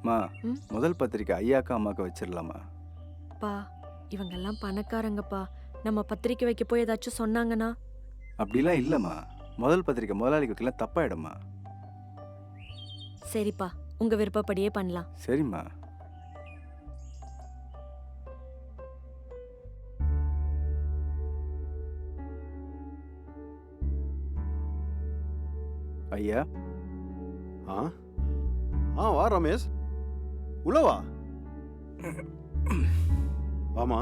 மா ம்? முதல் பத்திரிக்கை ஐயாக்கா அம்மாவுக்கு வச்சிடலாமா? பா இவங்கெல்லாம் பணக்காரங்கப்பா. நம்ம பத்திரிக்கை வைக்க போய் ஏதாச்சும் சொன்னாங்கன்னா? அப்படிலாம் இல்லைம்மா. முதல் பத்திரிக்கை முதலாளிக்கு வைக்கலாம் தப்பாயிடுமா? சரிப்பா, உங்க விருப்பப்படியே பண்ணலாம். சரிம்மா. ஐயா ஆ ஆ வா ரமேஷ், உள்ள வா. வாமா,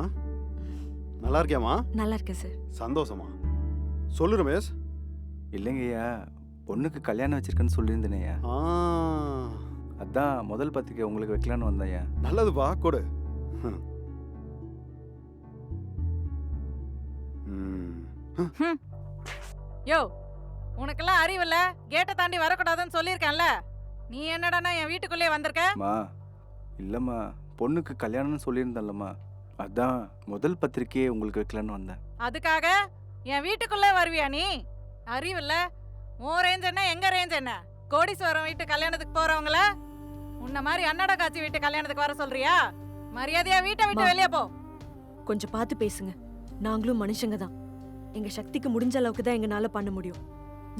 நல்லா இருக்கியாமா? நல்லா இருக்கேன் சார். சந்தோஷமா. சொல்லு ரமேஷ். இல்லைங்க ஐயா, பொண்ணுக்கு கல்யாணம் வச்சிருக்கேன்னு சொல்லியிருந்தேனே ஐயா. ஆ அதான் முதல் பத்திரிக்கை உங்களுக்கு வைக்கலான்னு வந்தேன் ஐயா. நல்லதுப்பா, கொடு. ம். யோ, உனக்கெல்லாம் அறிவில்ல? கேட்டை தாண்டி வரக்கூடாதுன்னு சொல்லியிருக்கேன்ல. நீ என்னடானா என் வீட்டுக்குள்ளே வந்திருக்க? மா இல்லைம்மா, பொண்ணுக்கு கல்யாணம்னு சொல்லியிருந்தேன்லம்மா, அதான் முதல் பத்திரிக்கையே உங்களுக்கு வைக்கலான்னு வந்தேன். அதுக்காக என் வீட்டுக்குள்ளே வருவியா நீ? அறிவில்ல? உன் ரேஞ்ச் என்ன, எங்க ரேஞ்ச் என்ன? கோடீஸ்வரம் வீட்டு கல்யாணத்துக்கு போறவங்கள உன்ன மாதிரி அன்னட காட்சி வீட்டு கல்யாணத்துக்கு வர சொல்றியா? மரியாதையா வீட்டை விட்டு மா. வெளியே போ. கொஞ்சம் பார்த்து பேசுங்க. நாங்களும் மனுஷங்க தான். எங்க சக்திக்கு முடிஞ்ச அளவுக்கு தான் எங்களால பண்ண முடியும்.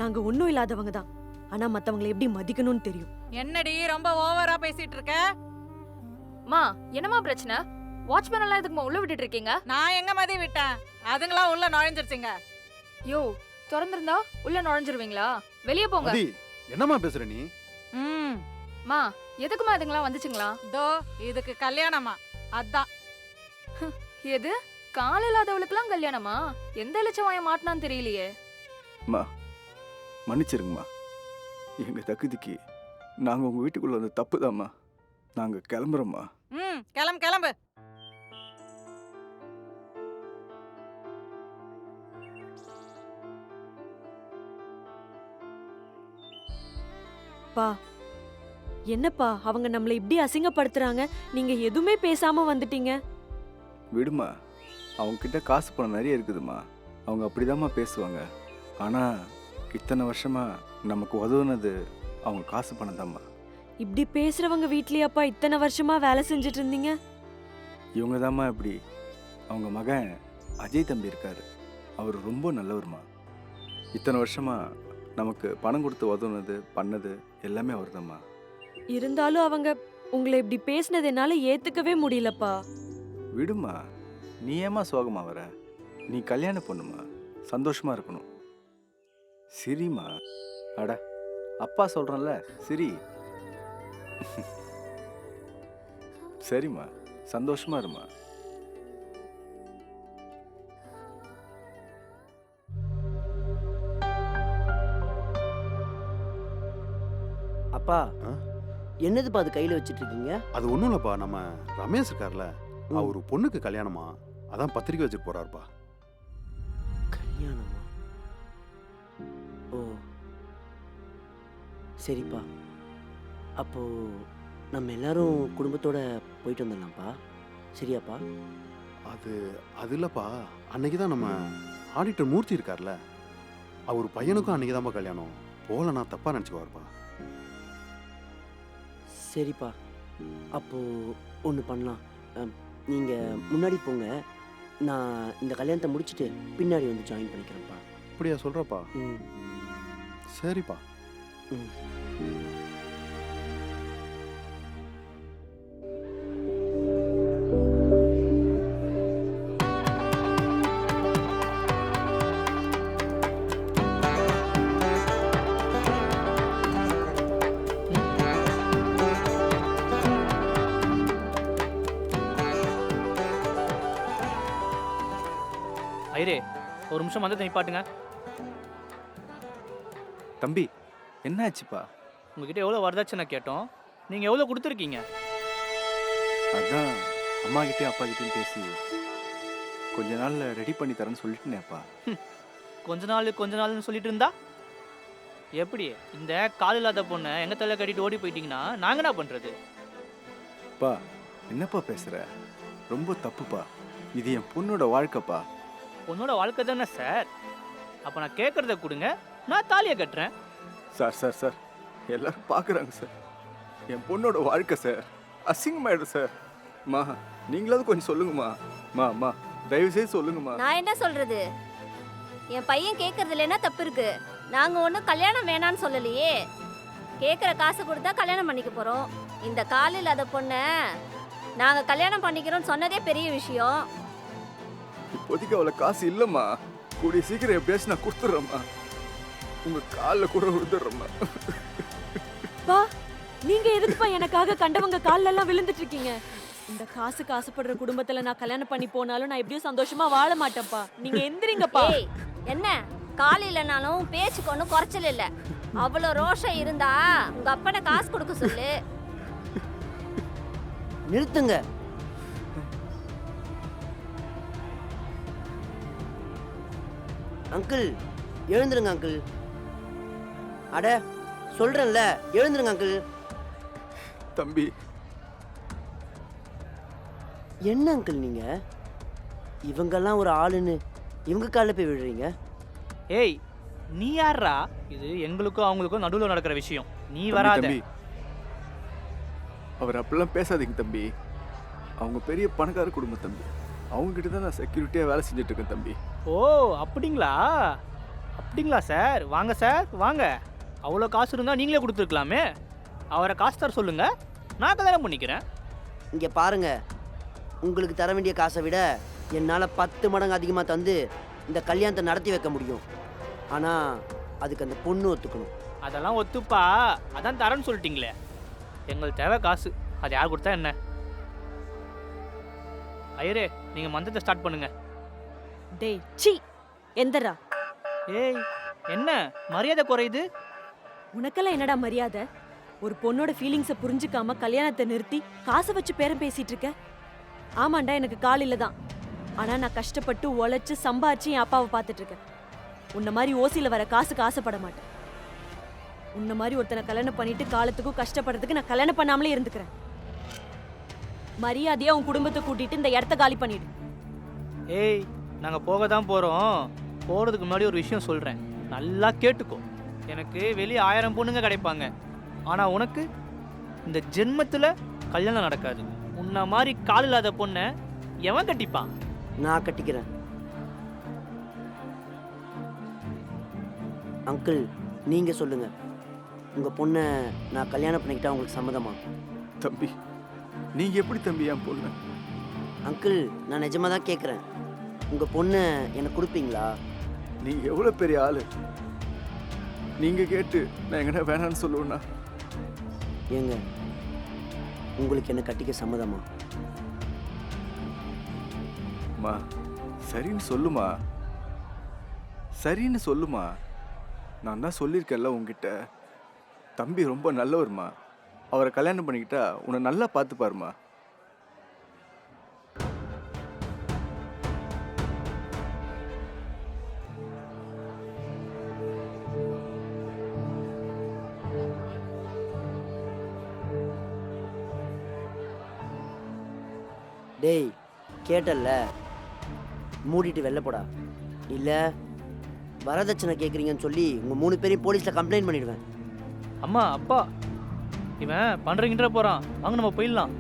நாங்க ஒன்றும் இல்லாதவங்க தான். ஆனா மத்தவங்களை எப்படி மதிக்கணும்னு தெரியும். என்னடி ரொம்ப ஓவரா பேசிட்டு இருக்க? மா என்னம்மா பிரச்சனை? வாட்ச்மேன் எல்லாம் எதுக்குமா உள்ள விட்டுட்டு இருக்கீங்க? நான் எங்க மதி விட்டேன்? அதுங்களா உள்ள நுழைஞ்சிருச்சுங்க. யோ, திறந்திருந்தா உள்ள நுழைஞ்சிருவீங்களா? வெளியே போங்க. மதி, என்னம்மா பேசுற நீ? ம், மா எதுக்குமா இதுங்களாம் வந்துச்சுங்களா? தோ இதுக்கு கல்யாணமா? அதான். எது கால் இல்லாதவளுக்குலாம் கல்யாணமா? எந்த இலச்சவாய மாட்டினான்னு தெரியலையே. அம்மா மன்னிச்சிருங்கம்மா, எங்கள் தகுதிக்கு நாங்கள் உங்கள் வீட்டுக்குள்ளே வந்து தப்புதாம்மா. நாங்கள் கிளம்புறோம்மா. ம், கிளம்பு கிளம்பு. பா என்னப்பா அவங்க நம்மளை இப்படி அசிங்கப்படுத்துறாங்க? நீங்க எதுவுமே பேசாம வந்துட்டீங்க. விடுமா, அவங்கக்கிட்ட காசு பணம் நிறைய இருக்குதுமா, அவங்க அப்படிதாம்மா பேசுவாங்க. ஆனால் இத்தனை வருஷமாக நமக்கு உதவுனது அவங்க காசு பணம் தாம்மா. இப்படி பேசுறவங்க வீட்லயாப்பா இத்தனை வருஷமா வேலை செஞ்சுட்டு இருந்தீங்க? இவங்க தாம்மா இப்படி. அவங்க மகன் அஜய் தம்பி இருக்காரு, அவர் ரொம்ப நல்லவருமா. இத்தனை வருஷமாக நமக்கு பணம் கொடுத்து உதவுனது பண்ணது எல்லாமே அவர் தாம்மா. இருந்தாலும் அவங்க உங்களை இப்படி பேசினது என்னால ஏத்துக்கவே முடியலப்பா. விடுமா, நீ ஏம்மா சோகமா வர? நீ கல்யாணம் பொண்ணுமா, சந்தோஷமா இருக்கணும். சிரிமா. அட அப்பா சொல்றேன்ல, சிரி. சரிம்மா, சந்தோஷமா இருமா. அப்பா, ஆ? என்னதுப்பா அது கையில வச்சிட்டு இருக்கீங்க? அது ஒண்ணும் இல்லப்பா, நம்ம ரமேஷ் இருக்கார்ல, ம். அவரு பொண்ணுக்கு கல்யாணமா, அதான் பத்திரிக்கை வச்சுட்டு போறாருப்பா. கல்யாணமா? ஓ சரிப்பா. அப்போ நம்ம எல்லாரும் குடும்பத்தோட போயிட்டு வந்துடலாம்ப்பா. சரியாப்பா? அது இல்லப்பா, அன்னைக்கு தான் நம்ம ஆடிட்டர் மூர்த்தி இருக்கார்ல, அவர் பையனுக்கும் அன்னைக்கு தான்ப்பா கல்யாணம். போகலன்னா தப்பா நினச்சிக்குவாருப்பா. சரிப்பா, அப்போ ஒன்று பண்ணலாம். நீங்க முன்னாடி போங்க, நான் இந்த கல்யாணத்தை முடிச்சுட்டு பின்னாடி வந்து ஜாயின் பண்ணிக்கிறேன்ப்பா. அப்படியா சொல்றப்பா? ம். சரிப்பா. ம். ஐரே, ஒரு நிமிஷம் வந்து நிப்பாட்டுங்க. தம்பி, என்ன ஆச்சுப்பா? உங்ககிட்ட எவ்வளோ வரதட்சணை கேட்டோம், நீங்கள் எவ்வளோ கொடுத்துருக்கீங்க? அதான் அம்மா கிட்டயும் அப்பா கிட்டயும் பேசி கொஞ்ச நாள்ல ரெடி பண்ணி தரேன்னு சொல்லிட்டுனேப்பா. கொஞ்ச நாள்னு சொல்லிட்டு இருந்தா எப்படி? இந்த கால் இல்லாத பொண்ணை எங்கள் தலை கட்டிட்டு ஓடி போயிட்டீங்கன்னா நாங்கள் என்ன பண்ணுறது? பா என்னப்பா பேசுற? ரொம்ப தப்புப்பா. இது என் பொண்ணோட வாழ்க்கைப்பா. உன்னோட வாழ்க்கை தானே சார். அப்போ நான் கேட்குறத கொடுங்க, நான் தாலியை கட்டுறேன். சார் சார் சார், எல்லாரும் பார்க்குறாங்க சார். என் பொண்ணோட வாழ்க்கை சார் அசிங்கமாயிடும் சார். மா நீங்களாவது கொஞ்சம் சொல்லுங்கம்மா. அம்மா தயவு செய்து சொல்லுங்கம்மா. நான் என்ன சொல்றது? என் பையன் கேட்கறதுல என்ன தப்பு இருக்கு? நாங்க ஒன்றும் கல்யாணம் வேணான்னு சொல்லலையே. கேட்குற காசு கொடுத்தா கல்யாணம் பண்ணிக்க போறோம். இந்த கால் இல்லாத பொண்ணை நாங்க கல்யாணம் பண்ணிக்கிறோம்னு சொன்னதே பெரிய விஷயம். இப்போதைக்கு அவ்வளோ காசு இல்லைம்மா. கூடிய சீக்கிரம் எப்படியாச்சும் நான் கொடுத்துட்றேம்மா. உங்க காலில் கூட விழுந்துடுறேம்மா. பா நீங்க எதுக்குப்பா எனக்காக கண்டவங்க கால்ல எல்லாம் விழுந்துட்டு இருக்கீங்க? இந்த காசுக்கு ஆசைப்படுற குடும்பத்துல நான் கல்யாணம் பண்ணி போனாலும் நான் எப்படியும் சந்தோஷமா வாழ மாட்டேன்ப்பா. நீங்க எந்திரிங்கப்பா. ஏய் என்ன கால் இல்லைனாலும் பேச்சுக்கு ஒன்றும் குறைச்சல் இல்லை. அவ்வளோ ரோஷம் இருந்தா உங்க அப்பனை காசு கொடுக்க சொல்லு. நிறுத்துங்க. அங்கிள் எழுந்துருங்க அங்கிள். அட சொல்றேன்ல எழுந்துருங்க அங்கிள். தம்பி என்ன அங்கிள் நீங்க இவங்கெல்லாம் ஒரு ஆளுன்னு இவங்க காலில் போய் விடுறீங்க? ஏய் நீ யாரா? இது எங்களுக்கும் அவங்களுக்கும் நடுவில் நடக்கிற விஷயம். நீ தம்பி, வராத. தம்பி அவர் அப்படிலாம் பேசாதீங்க தம்பி. அவங்க பெரிய பணக்கார குடும்பம் தம்பி. அவங்க கிட்ட தான் நான் செக்யூரிட்டியாக வேலை செஞ்சுட்டு இருக்கேன் தம்பி. ஓ அப்படிங்களா? அப்படிங்களா சார்? வாங்க சார் வாங்க. அவ்வளோ காசு இருந்தால் நீங்களே கொடுத்துருக்கலாமே. அவரை காசு தர சொல்லுங்க, நான் கல்யாணம் பண்ணிக்கிறேன். இங்கே பாருங்க, உங்களுக்கு தர வேண்டிய காசை விட என்னால் 10 மடங்கு அதிகமாக தந்து இந்த கல்யாணத்தை நடத்தி வைக்க முடியும். ஆனால் அதுக்கு அந்த பொண்ணு ஒத்துக்கணும். அதெல்லாம் ஒத்துப்பா, அதான் தரேன்னு சொல்லிட்டீங்களே. எங்களுக்கு தேவை காசு, அது யார் கொடுத்தா என்ன? ஐயரே நீங்கள் மந்தத்தை ஸ்டார்ட் பண்ணுங்க. டேய் சி எந்தரா? ஏய் என்ன மரியாதை குறையுது? உனக்கெல்லாம் என்னடா மரியாதை? ஒரு பொண்ணோட ஃபீலிங்ஸை புரிஞ்சுக்காம கல்யாணத்தை நிறுத்தி காசை வச்சு பேரம் பேசிட்டு இருக்க? ஆமாண்டா எனக்கு காலையில தான். ஆனா நான் கஷ்டப்பட்டு உழைச்சு சம்பாரிச்சு என் அப்பாவை பார்த்துட்டு இருக்கேன். உன்ன மாதிரி ஓசியில வர காசுக்கு ஆசைப்பட மாட்டேன். உன்ன மாதிரி ஒருத்தனை கல்யாணம் பண்ணிட்டு காலத்துக்கும் கஷ்டப்படுறதுக்கு நான் கல்யாணம் பண்ணாமலே இருந்துக்கிறேன். மரியாதையா உன் குடும்பத்தை கூட்டிட்டு இந்த இடத்த காலி பண்ணிடு. ஏய் நாங்கள் போக தான் போகிறோம். போகிறதுக்கு முன்னாடி ஒரு விஷயம் சொல்கிறேன், நல்லா கேட்டுக்கோ. எனக்கு வெளியே 1000 பொண்ணுங்க கிடைப்பாங்க, ஆனால் உனக்கு இந்த ஜென்மத்தில் கல்யாணம் நடக்காது. உன்ன மாதிரி கால் இல்லாத பொண்ணை எவன் கட்டிப்பான்? நான் கட்டிக்கிறேன். அங்கிள் நீங்கள் சொல்லுங்கள், உங்கள் பொண்ணை நான் கல்யாணம் பண்ணிக்கிட்டா உங்களுக்கு சம்மதமா? தம்பி நீங்கள் எப்படி தம்பி என் பொண்ணு? அங்கிள் நான் நிஜமாக தான் கேட்குறேன், உங்கள் பொண்ணை எனக்கு கொடுப்பீங்களா? நீங்கள் எவ்வளோ பெரிய ஆள். நீங்கள் கேட்டு நான் எங்கன்னா வேணான்னு சொல்லுவேண்ணா? ஏங்க உங்களுக்கு என்ன கட்டிக்க சம்மதமா? அம்மா சரின்னு சொல்லுமா, சரின்னு சொல்லுமா. நான் தான் சொல்லியிருக்கேன்ல உங்ககிட்ட, தம்பி ரொம்ப நல்லவர்மா. அவரை கல்யாணம் பண்ணிக்கிட்டா உன்னை நல்லா பார்த்துப்பாருமா. டேய் கேட்டல்ல, மூடிட்டு வெளில போடா. இல்லை வரதட்சணை கேட்குறீங்கன்னு சொல்லி உங்கள் 3 பேரையும் போலீஸில் கம்ப்ளைண்ட் பண்ணிடுவேன். அம்மா அப்பா இவன் பண்ணுறங்கிட்ட போகிறான், வாங்க நம்ம போயிடலாம்.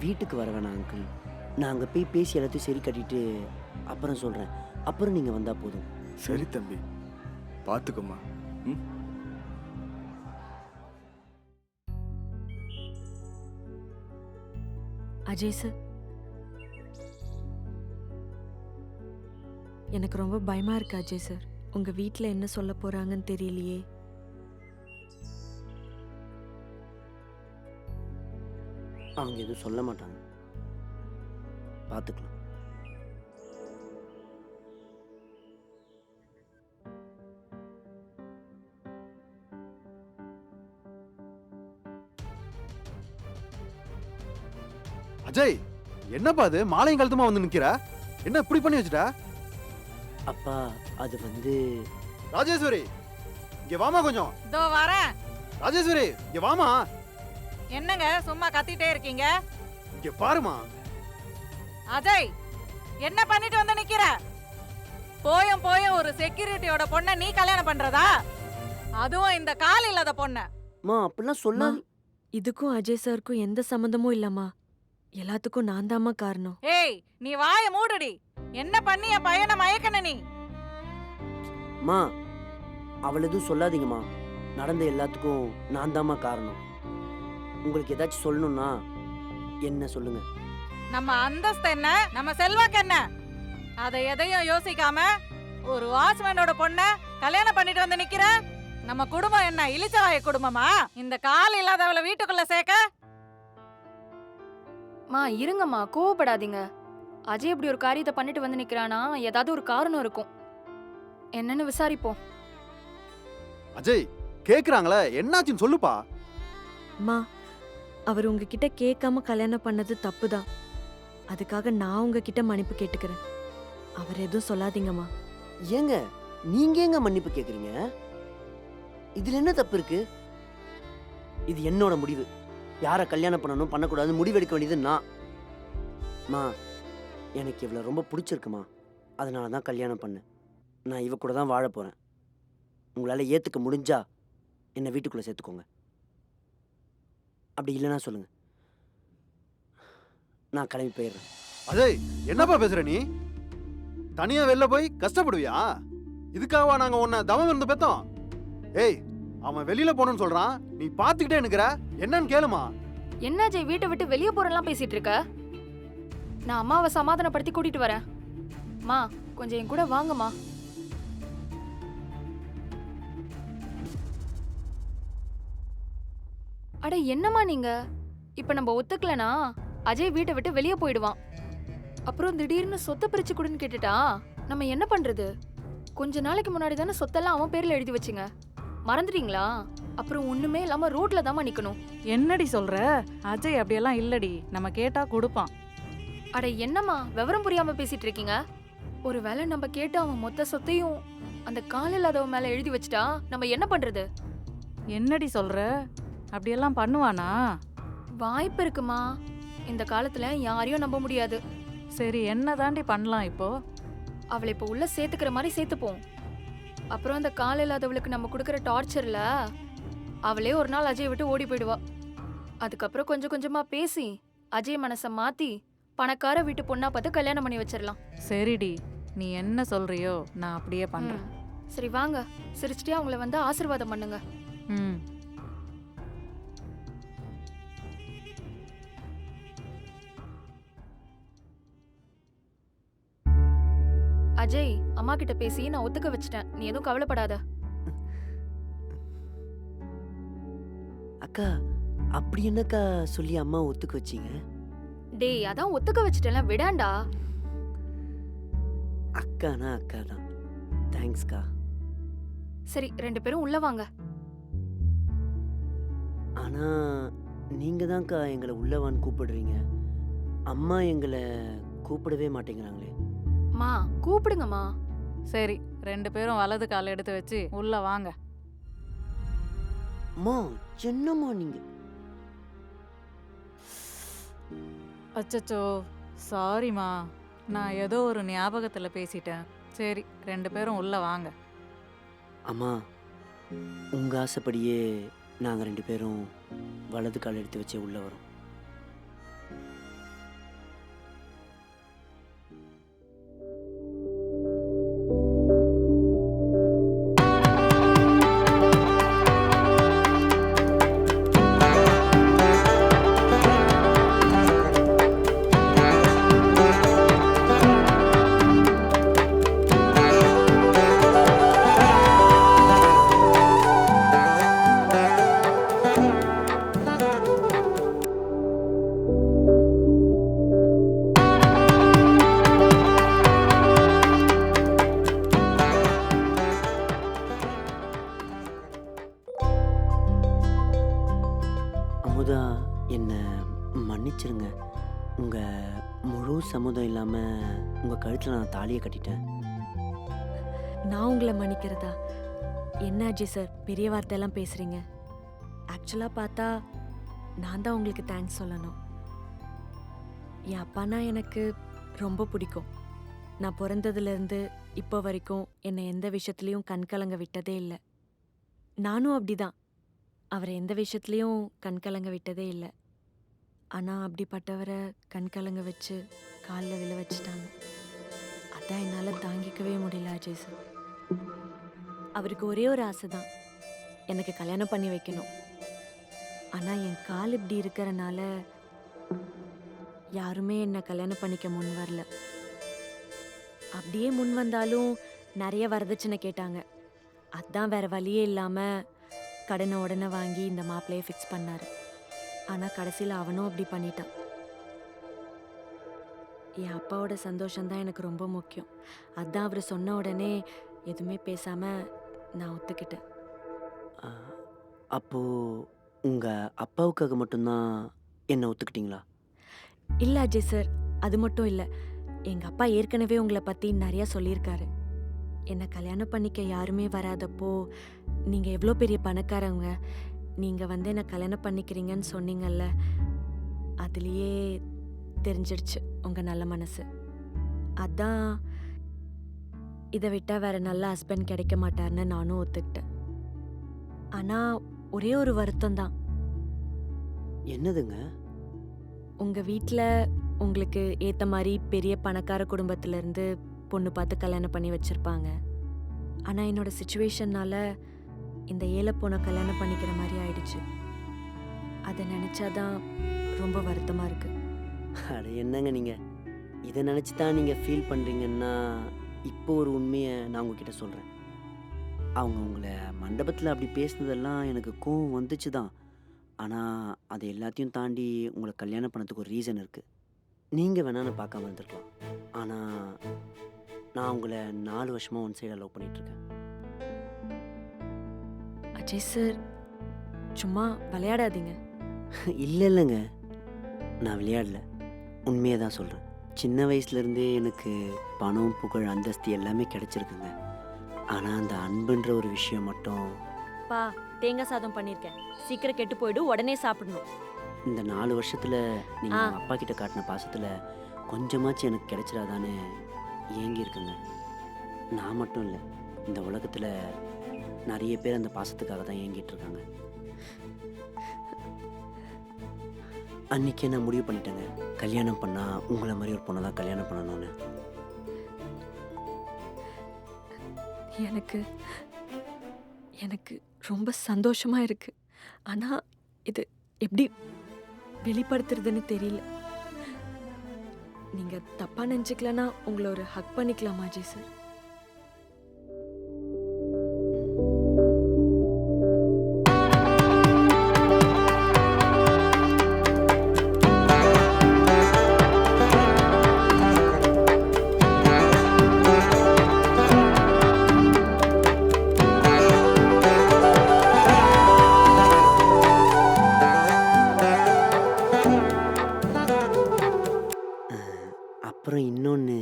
வீட்டுக்கு வர வேணாம் அங்கிள். நான் அங்கே போய் பேசி எல்லாத்தையும் சரி கட்டிட்டு அப்புறம் சொல்கிறேன். அப்புறம் நீங்கள் வந்தால் போதும். சரி தம்பி, பார்த்துக்கோமா. ம். அஜய் சார், எனக்கு ரொம்ப பயமா இருக்கு அஜய் சார். உங்க வீட்டில் என்ன சொல்ல போறாங்கன்னு தெரியலையே. அவங்க எதுவும் சொல்ல மாட்டாங்க, பார்த்துக்கலாம். அஜய், என்னப்பா அது மாலையும் கழுத்துமா வந்து நிக்கிற? என்ன இப்படி பண்ணி வச்சுட்ட? அப்பா அது வந்து ராஜேஸ்வரி, இங்க வாமா கொஞ்சம். இதோ வரேன். ராஜேஸ்வரி, இங்க வாமா. என்னங்க சும்மா கத்திட்டே இருக்கீங்க? இங்க பாருமா. அஜய், என்ன பண்ணிட்டு வந்து நிக்கிற? போயும் போயும் ஒரு செக்யூரிட்டியோட பொண்ணை நீ கல்யாணம் பண்றதா? அதுவும் இந்த கால் இல்லாத பொண்ண. மா அப்படிலாம் சொல்லாது. இதுக்கும் அஜய் சாருக்கும் எந்த சம்மந்தமும் இல்லம்மா. எல்லாத்துக்கும் நான் தாம்மா காரணம். ஏய், நீ வாய மூடுடி. என்ன பண்ணி என் பையனை மயக்கன நீ? மா அவள் எதுவும் சொல்லாதீங்கம்மா. நடந்த எல்லாத்துக்கும் நான் தாம்மா காரணம். உங்களுக்கு ஏதாச்சும் சொல்லணும்னா என்ன சொல்லுங்க. நம்ம அந்தஸ்து என்ன, நம்ம செல்வாக்கு என்ன, அதை எதையும் யோசிக்காம ஒரு வாட்ச்மேனோட பொண்ண கல்யாணம் பண்ணிட்டு வந்து நிக்கிற. நம்ம குடும்பம் என்ன இளிச்சவாய குடும்பமா? இந்த கால் இல்லாதவளை வீட்டுக்குள்ள சேர்க்க? மா இருங்கம்மா, கோவப்படாதீங்க. அஜய் இப்படி ஒரு காரியத்தை பண்ணிட்டு வந்து நிக்கிறானா ஏதாவது ஒரு காரணம் இருக்கும். என்னன்னு விசாரிப்போம். அஜய், கேக்குறாங்களே, என்னாச்சுன்னு சொல்லுப்பா. அம்மா, அவர் உங்ககிட்ட கேட்காம கல்யாணம் பண்ணது தப்புதான். அதுக்காக நான் உங்ககிட்ட மன்னிப்பு கேட்டுக்கிறேன். அவர் எதுவும் சொல்லாதீங்கம்மா. ஏங்க நீங்க ஏங்க மன்னிப்பு கேக்குறீங்க? இதுல என்ன தப்பு இருக்கு? இது என்னோட முடிவு. யாரை கல்யாணம் பண்ணணும் பண்ணக்கூடாது முடிவெடுக்க வேண்டியது நான். மா எனக்கு இவளை ரொம்ப பிடிச்சிருக்குமா, அதனால தான் கல்யாணம் பண்ணேன். நான் இவ கூட தான் வாழ போறேன். உங்களால ஏத்துக்க முடிஞ்சா என்னை வீட்டுக்குள்ள சேர்த்துக்கோங்க. அப்படி இல்லைன்னா சொல்லுங்க, நான் கிளம்பி போயிடுறேன். அஜய், என்னப்பா பேசுற நீ? தனியா வெளில போய் கஷ்டப்படுவியா? இதுக்காகவா நாங்க உன்னை தவம் இருந்து பெத்தோம்? ஏய், அவன் வெளியில போகணும்னு சொல்றான், நீ பாத்துக்கிட்டே நிக்கிற. என்னன்னு கேளுமா. என்ன அஜய் வீட்டை விட்டு வெளியே போறலாம் பேசிட்டு இருக்க? நான் அம்மாவை சமாதானப்படுத்தி கூட்டிட்டு வரேன். மா கொஞ்சம் என் கூட வாங்கம்மா. அட என்னம்மா நீங்க? இப்ப நம்ம ஒத்துக்கலனா அஜய் வீட்டை விட்டு வெளியே போயிடுவான். அப்புறம் திடீர்னு சொத்தை பிரிச்சு கொடுன்னு கேட்டுட்டா நம்ம என்ன பண்றது? கொஞ்ச நாளைக்கு முன்னாடி தானே சொத்தெல்லாம் அவன் பேர்ல எழுதி வச்சுங்க, மறந்துட்டீங்களா? அப்புறம் ஒண்ணுமே இல்லாம ரோட்ல தாமா நிக்கணும். என்னடி சொல்ற? அஜய் அப்படியெல்லாம் இல்லடி, நம்ம கேட்டா கொடுப்பான். அட என்னம்மா விவரம் புரியாம பேசிட்டு இருக்கீங்க? ஒருவேளை நம்ம கேட்டு அவன் மொத்த சொத்தையும் அந்த கால் இல்லாதவ மேல எழுதி வச்சுட்டா நம்ம என்ன பண்றது? என்னடி சொல்ற? அப்படியெல்லாம் பண்ணுவானா? வாய்ப்பு இருக்குமா. இந்த காலத்துல யாரையும் நம்ப முடியாது. சரி, என்ன தாண்டி பண்ணலாம் இப்போ? அவளை இப்போ உள்ள சேர்த்துக்கிற மாதிரி சேர்த்துப்போம். அப்புறம் அந்த கால் இல்லாதவளுக்கு நம்ம கொடுக்குற டார்ச்சர்ல அவளே ஒரு நாள் அஜய் விட்டு ஓடி போயிடுவா. அதுக்கப்புறம் கொஞ்சம் கொஞ்சமா பேசி அஜய் மனசை மாத்தி பணக்கார வீட்டு பொண்ணா பார்த்து கல்யாணம் பண்ணி வச்சிடலாம். சரிடி, நீ என்ன சொல்றியோ நான் அப்படியே பண்றேன். சரி வாங்க, சிரிச்சிட்டே அவங்கள வந்து ஆசீர்வாதம் பண்ணுங்க. ம். அஜய் அம்மா கிட்ட பேசி நான் ஒத்துக்க வச்சிட்டேன், நீ எதுவும் கவலைப்படாத. அக்கா, அப்படி என்னக்கா சொல்லி அம்மா ஒத்துக்க வச்சீங்க? டேய் அதான் ஒத்துக்க வச்சிட்டேன்ல, விடாண்டா. அக்கானா அக்கா தான். தேங்க்ஸ்க்கா. சரி 2 பேரும் உள்ள வாங்க. ஆனா நீங்க தான்க்கா எங்களை உள்ளவான்னு கூப்பிடுறீங்க. அம்மா எங்களை கூப்பிடவே மாட்டேங்கிறாங்களே. மா கூப்பிடுங்கம்மா. சரி, 2 பேரும் வலது கால் எடுத்து வச்சு உள்ள வாங்க. அம்மா என்னம்மா நீங்க? அச்சச்சோ, சாரிம்மா, நான் ஏதோ ஒரு ஞாபகத்துல பேசிட்டேன். சரி, 2 பேரும் உள்ள வாங்க. அம்மா உங்க ஆசைப்படியே நாங்க 2 பேரும் வலது கால் எடுத்து வச்சே உள்ள வரோம். அமுதா, என்ன மன்னிச்சிருங்க. உங்கள் முழு சம்மதம் இல்லாமல் உங்கள் கழுத்தில் நான் தாலியை கட்டிட்டேன். நான் உங்களை மன்னிக்கிறதா? என்ன அஜய் சார் பெரிய வார்த்தையெல்லாம் பேசுறீங்க? ஆக்சுவலாக பார்த்தா நான் தான் உங்களுக்கு தேங்க்ஸ் சொல்லணும். என் அப்பானா எனக்கு ரொம்ப பிடிக்கும். நான் பிறந்ததுலேருந்து இப்போ வரைக்கும் என்னை எந்த விஷயத்துலையும் கண் கலங்க விட்டதே இல்லை. நானும் அப்படிதான், அவரை எந்த விஷயத்துலையும் கண் கலங்க விட்டதே இல்லை. ஆனால் அப்படிப்பட்டவரை கண் கலங்க வச்சு காலில் விழ வச்சுட்டாங்க. அதான் என்னால் தாங்கிக்கவே முடியல அஜய் சார். அவருக்கு ஒரே ஒரு ஆசை தான், எனக்கு கல்யாணம் பண்ணி வைக்கணும். ஆனால் என் கால் இப்படி இருக்கிறனால யாருமே என்னை கல்யாணம் பண்ணிக்க முன் வரல. அப்படியே முன் வந்தாலும் நிறைய வரதட்சணை கேட்டாங்க. அதான் வேற வழியே இல்லாமல் கடனை உடனே வாங்கி இந்த மாப்பிள்ளையை ஃபிக்ஸ் பண்ணாரு. ஆனால் கடைசியில் அவனும் அப்படி பண்ணிட்டான். என் அப்பாவோட சந்தோஷம்தான் எனக்கு ரொம்ப முக்கியம். அதான் அவர் சொன்ன உடனே எதுவுமே பேசாமல் நான் ஒத்துக்கிட்டேன். அப்போது உங்கள் அப்பாவுக்காக மட்டும்தான் என்னை ஒத்துக்கிட்டீங்களா? இல்லை அஜய் சார், அது மட்டும் இல்லை. எங்கள் அப்பா ஏற்கனவே உங்களை பற்றி நிறையா சொல்லியிருக்காரு. என்னை கல்யாணம் பண்ணிக்க யாருமே வராதப்போ நீங்கள் எவ்வளோ பெரிய பணக்காரவங்க, நீங்கள் வந்து என்னை கல்யாணம் பண்ணிக்கிறீங்கன்னு சொன்னீங்கல்ல, அதுலேயே தெரிஞ்சிடுச்சு உங்கள் நல்ல மனசு. அதான் இதை விட்டால் வேற நல்ல ஹஸ்பண்ட் கிடைக்க மாட்டார்னு நானும் ஒத்துக்கிட்டேன். ஆனால் ஒரே ஒரு வருத்தம் தான். என்னதுங்க? உங்கள் வீட்டில் உங்களுக்கு ஏற்ற மாதிரி பெரிய பணக்கார குடும்பத்திலேருந்து பொண்ணு பார்த்து கல்யாணம் பண்ணி வச்சுருப்பாங்க. ஆனால் என்னோடய சுச்சுவேஷன்னால் இந்த ஏழை பொண்ணை கல்யாணம் பண்ணிக்கிற மாதிரி ஆயிடுச்சு. அதை நினச்சாதான் ரொம்ப வருத்தமாக இருக்குது. அட என்னங்க நீங்கள் இதை நினச்சி தான் நீங்கள் ஃபீல் பண்ணுறீங்கன்னா, இப்போ ஒரு உண்மையை நான் உங்ககிட்ட சொல்கிறேன். அவங்க உங்களை மண்டபத்தில் அப்படி பேசுனதெல்லாம் எனக்கு கோவம் வந்துச்சு தான். ஆனால் அது எல்லாத்தையும் தாண்டி உங்களை கல்யாணம் பண்ணதுக்கு ஒரு ரீசன் இருக்குது. நீங்கள் வேணான்னு பார்க்காம இருந்திருக்கலாம். ஆனால் நான் உங்களை 4 வருஷமாக ஒன் சைடாக லவ் பண்ணிகிட்ருக்கேன். அஜய் சார், சும்மா விளையாடாதீங்க. இல்லை இல்லைங்க, நான் விளையாடல, உண்மையை தான் சொல்கிறேன். சின்ன வயசுலேருந்தே எனக்கு பணம், புகழ், அந்தஸ்து எல்லாமே கிடச்சிருக்குங்க. ஆனால் அந்த அன்புன்ற ஒரு விஷயம் மட்டும் பா, தேங்காய் சாதம் பண்ணியிருக்கேன், சீக்கிரம் கெட்டு போயிடும், உடனே சாப்பிடணும். இந்த 4 வருஷத்தில் நீங்கள் உங்கள் அப்பா கிட்ட காட்டின பாசத்தில் கொஞ்சமாச்சும் எனக்கு கிடைச்சிடாதான்னு ஏங்கி இருக்குங்க. நான் மட்டும் இல்லை, இந்த உலகத்தில் நிறைய பேர் அந்த பாசத்துக்காக தான் ஏங்கிட்டு இருக்காங்க. அன்றைக்கே நான் முடிவு பண்ணிட்டேங்க, கல்யாணம் பண்ணால் உங்களை மாதிரி ஒரு பொண்ணை தான் கல்யாணம் பண்ணணும்னு. எனக்கு எனக்கு ரொம்ப சந்தோஷமா இருக்கு. ஆனா இது எப்படி வெளிப்படுத்துறதுன்னு தெரியல. நீங்க தப்பா நினைச்சுக்கலன்னா உங்களை ஒரு ஹக் பண்ணிக்கலாமா அஜய் சார்? அப்புறம் இன்னொன்று,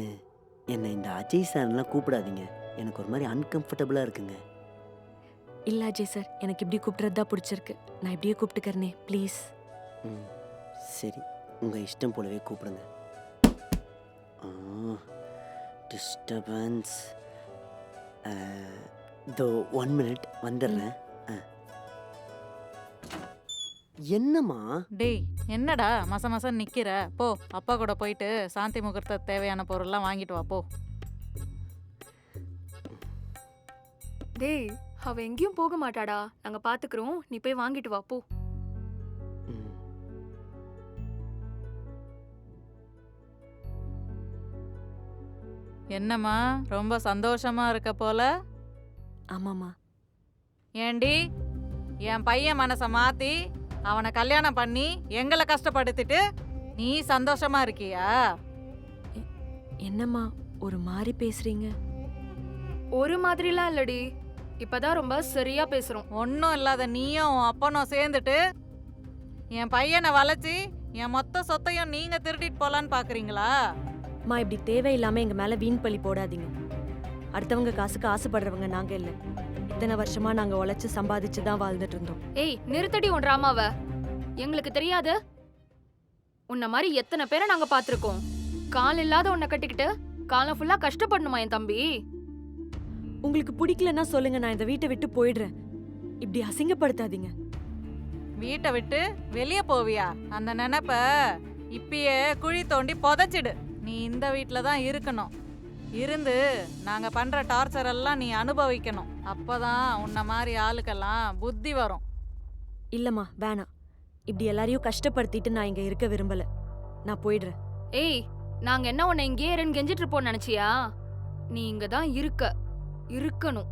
என்னை இந்த அஜய் சார்லாம் கூப்பிடாதீங்க, எனக்கு ஒரு மாதிரி அன்கம்ஃபர்டபுளாக இருக்குங்க. இல்ல அஜய் சார், எனக்கு இப்படி கூப்பிடுறது தான் பிடிச்சிருக்கு. நான் இப்படியே கூப்பிட்டுக்கிறனே ப்ளீஸ். ம், சரி, உங்கள் இஷ்டம் போலவே கூப்பிடுங்க. டிஸ்டர்பன்ஸ். இதோ 1 மினிட் வந்துடுறேன். என்னம்மா? டேய், என்னடா மச மசம் நிக்கிற? போ, அப்பா கூட போயிட்டு சாந்தி முகூர்த்த தேவையான பொருள்லாம் வாங்கிட்டு வா, போ. டேய், அவ எங்கேயும் போக மாட்டாடா, நாங்க பாத்துக்கிறோம், நீ போய் வாங்கிட்டு வா போ. ம், என்னம்மா ரொம்ப சந்தோஷமா இருக்க போல? ஆமாம்மா. ஏண்டி, என் பையன் மனசை மாத்தி அவனை கல்யாணம் பண்ணி எங்களை கஷ்டப்படுத்திட்டு நீ சந்தோஷமா இருக்கியா? என்னம்மா ஒரு மாதிரி பேசுறீங்க? ஒரு மாதிரிலாம் இல்லடி, இப்பதான் ரொம்ப சரியா பேசுறோம். ஒன்றும் இல்லாத நீயும் உன் அப்பனும் சேர்ந்துட்டு என் பையனை வளைச்சி என் மொத்த சொத்தையும் நீங்க திருடிட்டு போலான்னு பாக்குறீங்களா? மா இப்படி தேவையில்லாம எங்க மேல வீண் பழி போடாதீங்க. அடுத்தவங்க காசுக்கு ஆசைப்படுறவங்க நாங்க இல்ல. இத்தனை வருஷமா நாங்க உழைச்சு சம்பாதிச்சு தான் வாழ்ந்துட்டு இருந்தோம். ஏய் நிறுத்தடி உன் டிராமாவ. எங்களுக்கு தெரியாது? உன்ன மாதிரி எத்தனை பேரை நாங்க பாத்திருக்கோம். கால் இல்லாத உன்னை கட்டிக்கிட்டு காலம் ஃபுல்லா கஷ்டப்படணுமா என் தம்பி? உங்களுக்கு பிடிக்கலன்னா சொல்லுங்க, நான் இந்த வீட்டை விட்டு போயிடுறேன். இப்படி அசிங்கப்படுத்தாதீங்க. வீட்டை விட்டு வெளியே போவியா? அந்த நினைப்ப இப்பயே குழி தோண்டி புதைச்சிடு. நீ இந்த வீட்டில் தான் இருக்கணும். இருந்து நாங்க பண்ற டார்ச்சர் எல்லாம் நீ அனுபவிக்கணும். அப்பதான் உன்ன மாதிரி ஆளுக்கெல்லாம் புத்தி வரும். இல்லம்மா வேணாம். இப்படி எல்லாரையும் கஷ்டப்படுத்திட்டு நான் இங்க இருக்க விரும்பல. நான் போயிடுறேன். ஏய் நாங்க என்ன உன்னை இங்கேயே இருன்னு கெஞ்சிட்டு இருப்போம்னு நினைச்சியா? நீ இங்க தான் இருக்கணும்.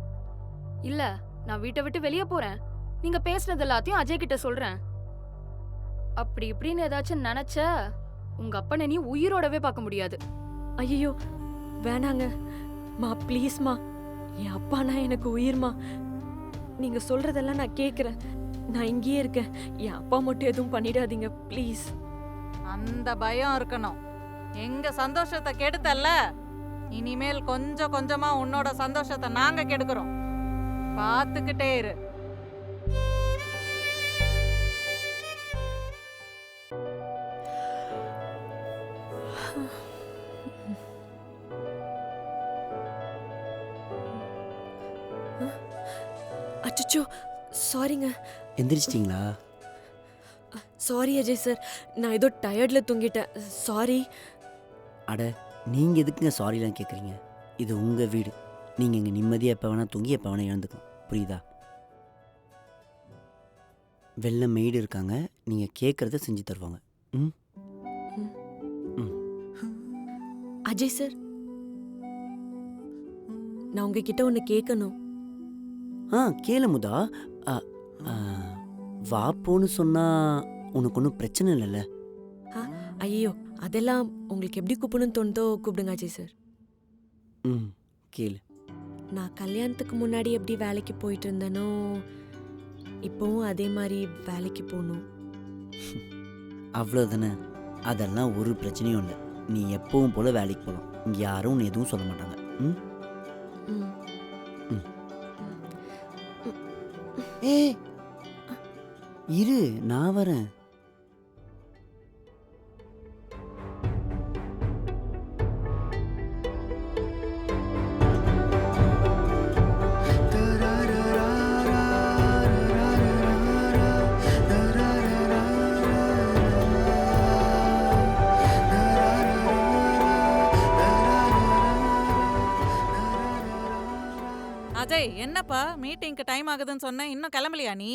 இல்ல நான் வீட்டை விட்டு வெளியே போறேன். நீங்க பேசுனது எல்லாத்தையும் அஜய் கிட்ட சொல்றேன். அப்படி இப்படின்னு ஏதாச்சும் நினைச்ச உங்க அப்பனை நீ உயிரோடவே பார்க்க முடியாது. ஐயோ வேணாங்க மா, ப்ளீஸ்மா. என் அப்பானா எனக்கு உயிர்மா. நீங்க சொல்றதெல்லாம் நான் கேக்குறேன். நான் இங்கேயே இருக்கேன். என் அப்பா மட்டும் எதுவும் பண்ணிடாதீங்க ப்ளீஸ். அந்த பயம் இருக்கணும். எங்க சந்தோஷத்தை கெடுத்தல்ல, இனிமேல் கொஞ்சம் கொஞ்சமா உன்னோட சந்தோஷத்தை நாங்க கெடுக்கிறோம். பார்த்துக்கிட்டே இரு. அச்சோ சாரிங்க. எந்திரிச்சிட்டிங்களா? சாரி அஜய் சார், நான் ஏதோ டயர்ட்ல தூங்கிட்டேன். சாரி. அட நீங்கள் எதுக்குங்க சாரிலாம் கேட்குறீங்க? இது உங்கள் வீடு. நீங்கள் இங்கே நிம்மதியாக எப்போ வேணால் தூங்கி எப்போ வேணால் இழந்துக்கும். புரியுதா? வெளில மெய்டு இருக்காங்க, நீங்கள் கேட்குறத செஞ்சு தருவாங்க. ம் அஜய் சார், நான் உங்ககிட்ட ஒன்று கேட்கணும். கேளு முதா. வாப்போன்னு சொன்னால் உனக்கு ஒன்றும் பிரச்சனை இல்லைல்ல? ஐயோ அதெல்லாம் உங்களுக்கு எப்படி கூப்பிடணும்னு தோணுதோ கூப்பிடுங்க அஜய் சார். கேளு. நான் கல்யாணத்துக்கு முன்னாடி எப்படி வேலைக்கு போயிட்டு இருந்தேனோ இப்போவும் அதே மாதிரி வேலைக்கு போகணும். அவ்வளோதானே? அதெல்லாம் ஒரு பிரச்சனையும் இல்லை. நீ எப்பவும் போல் வேலைக்கு போகலாம். இங்கே யாரும் உன்னை எதுவும் சொல்ல மாட்டாங்க. ஏய் இரு, நான் வரேன். அஜய், என்னப்பா மீட்டிங்க்கு டைம் ஆகுதுன்னு சொன்னேன், இன்னும் கிளம்பலையா நீ?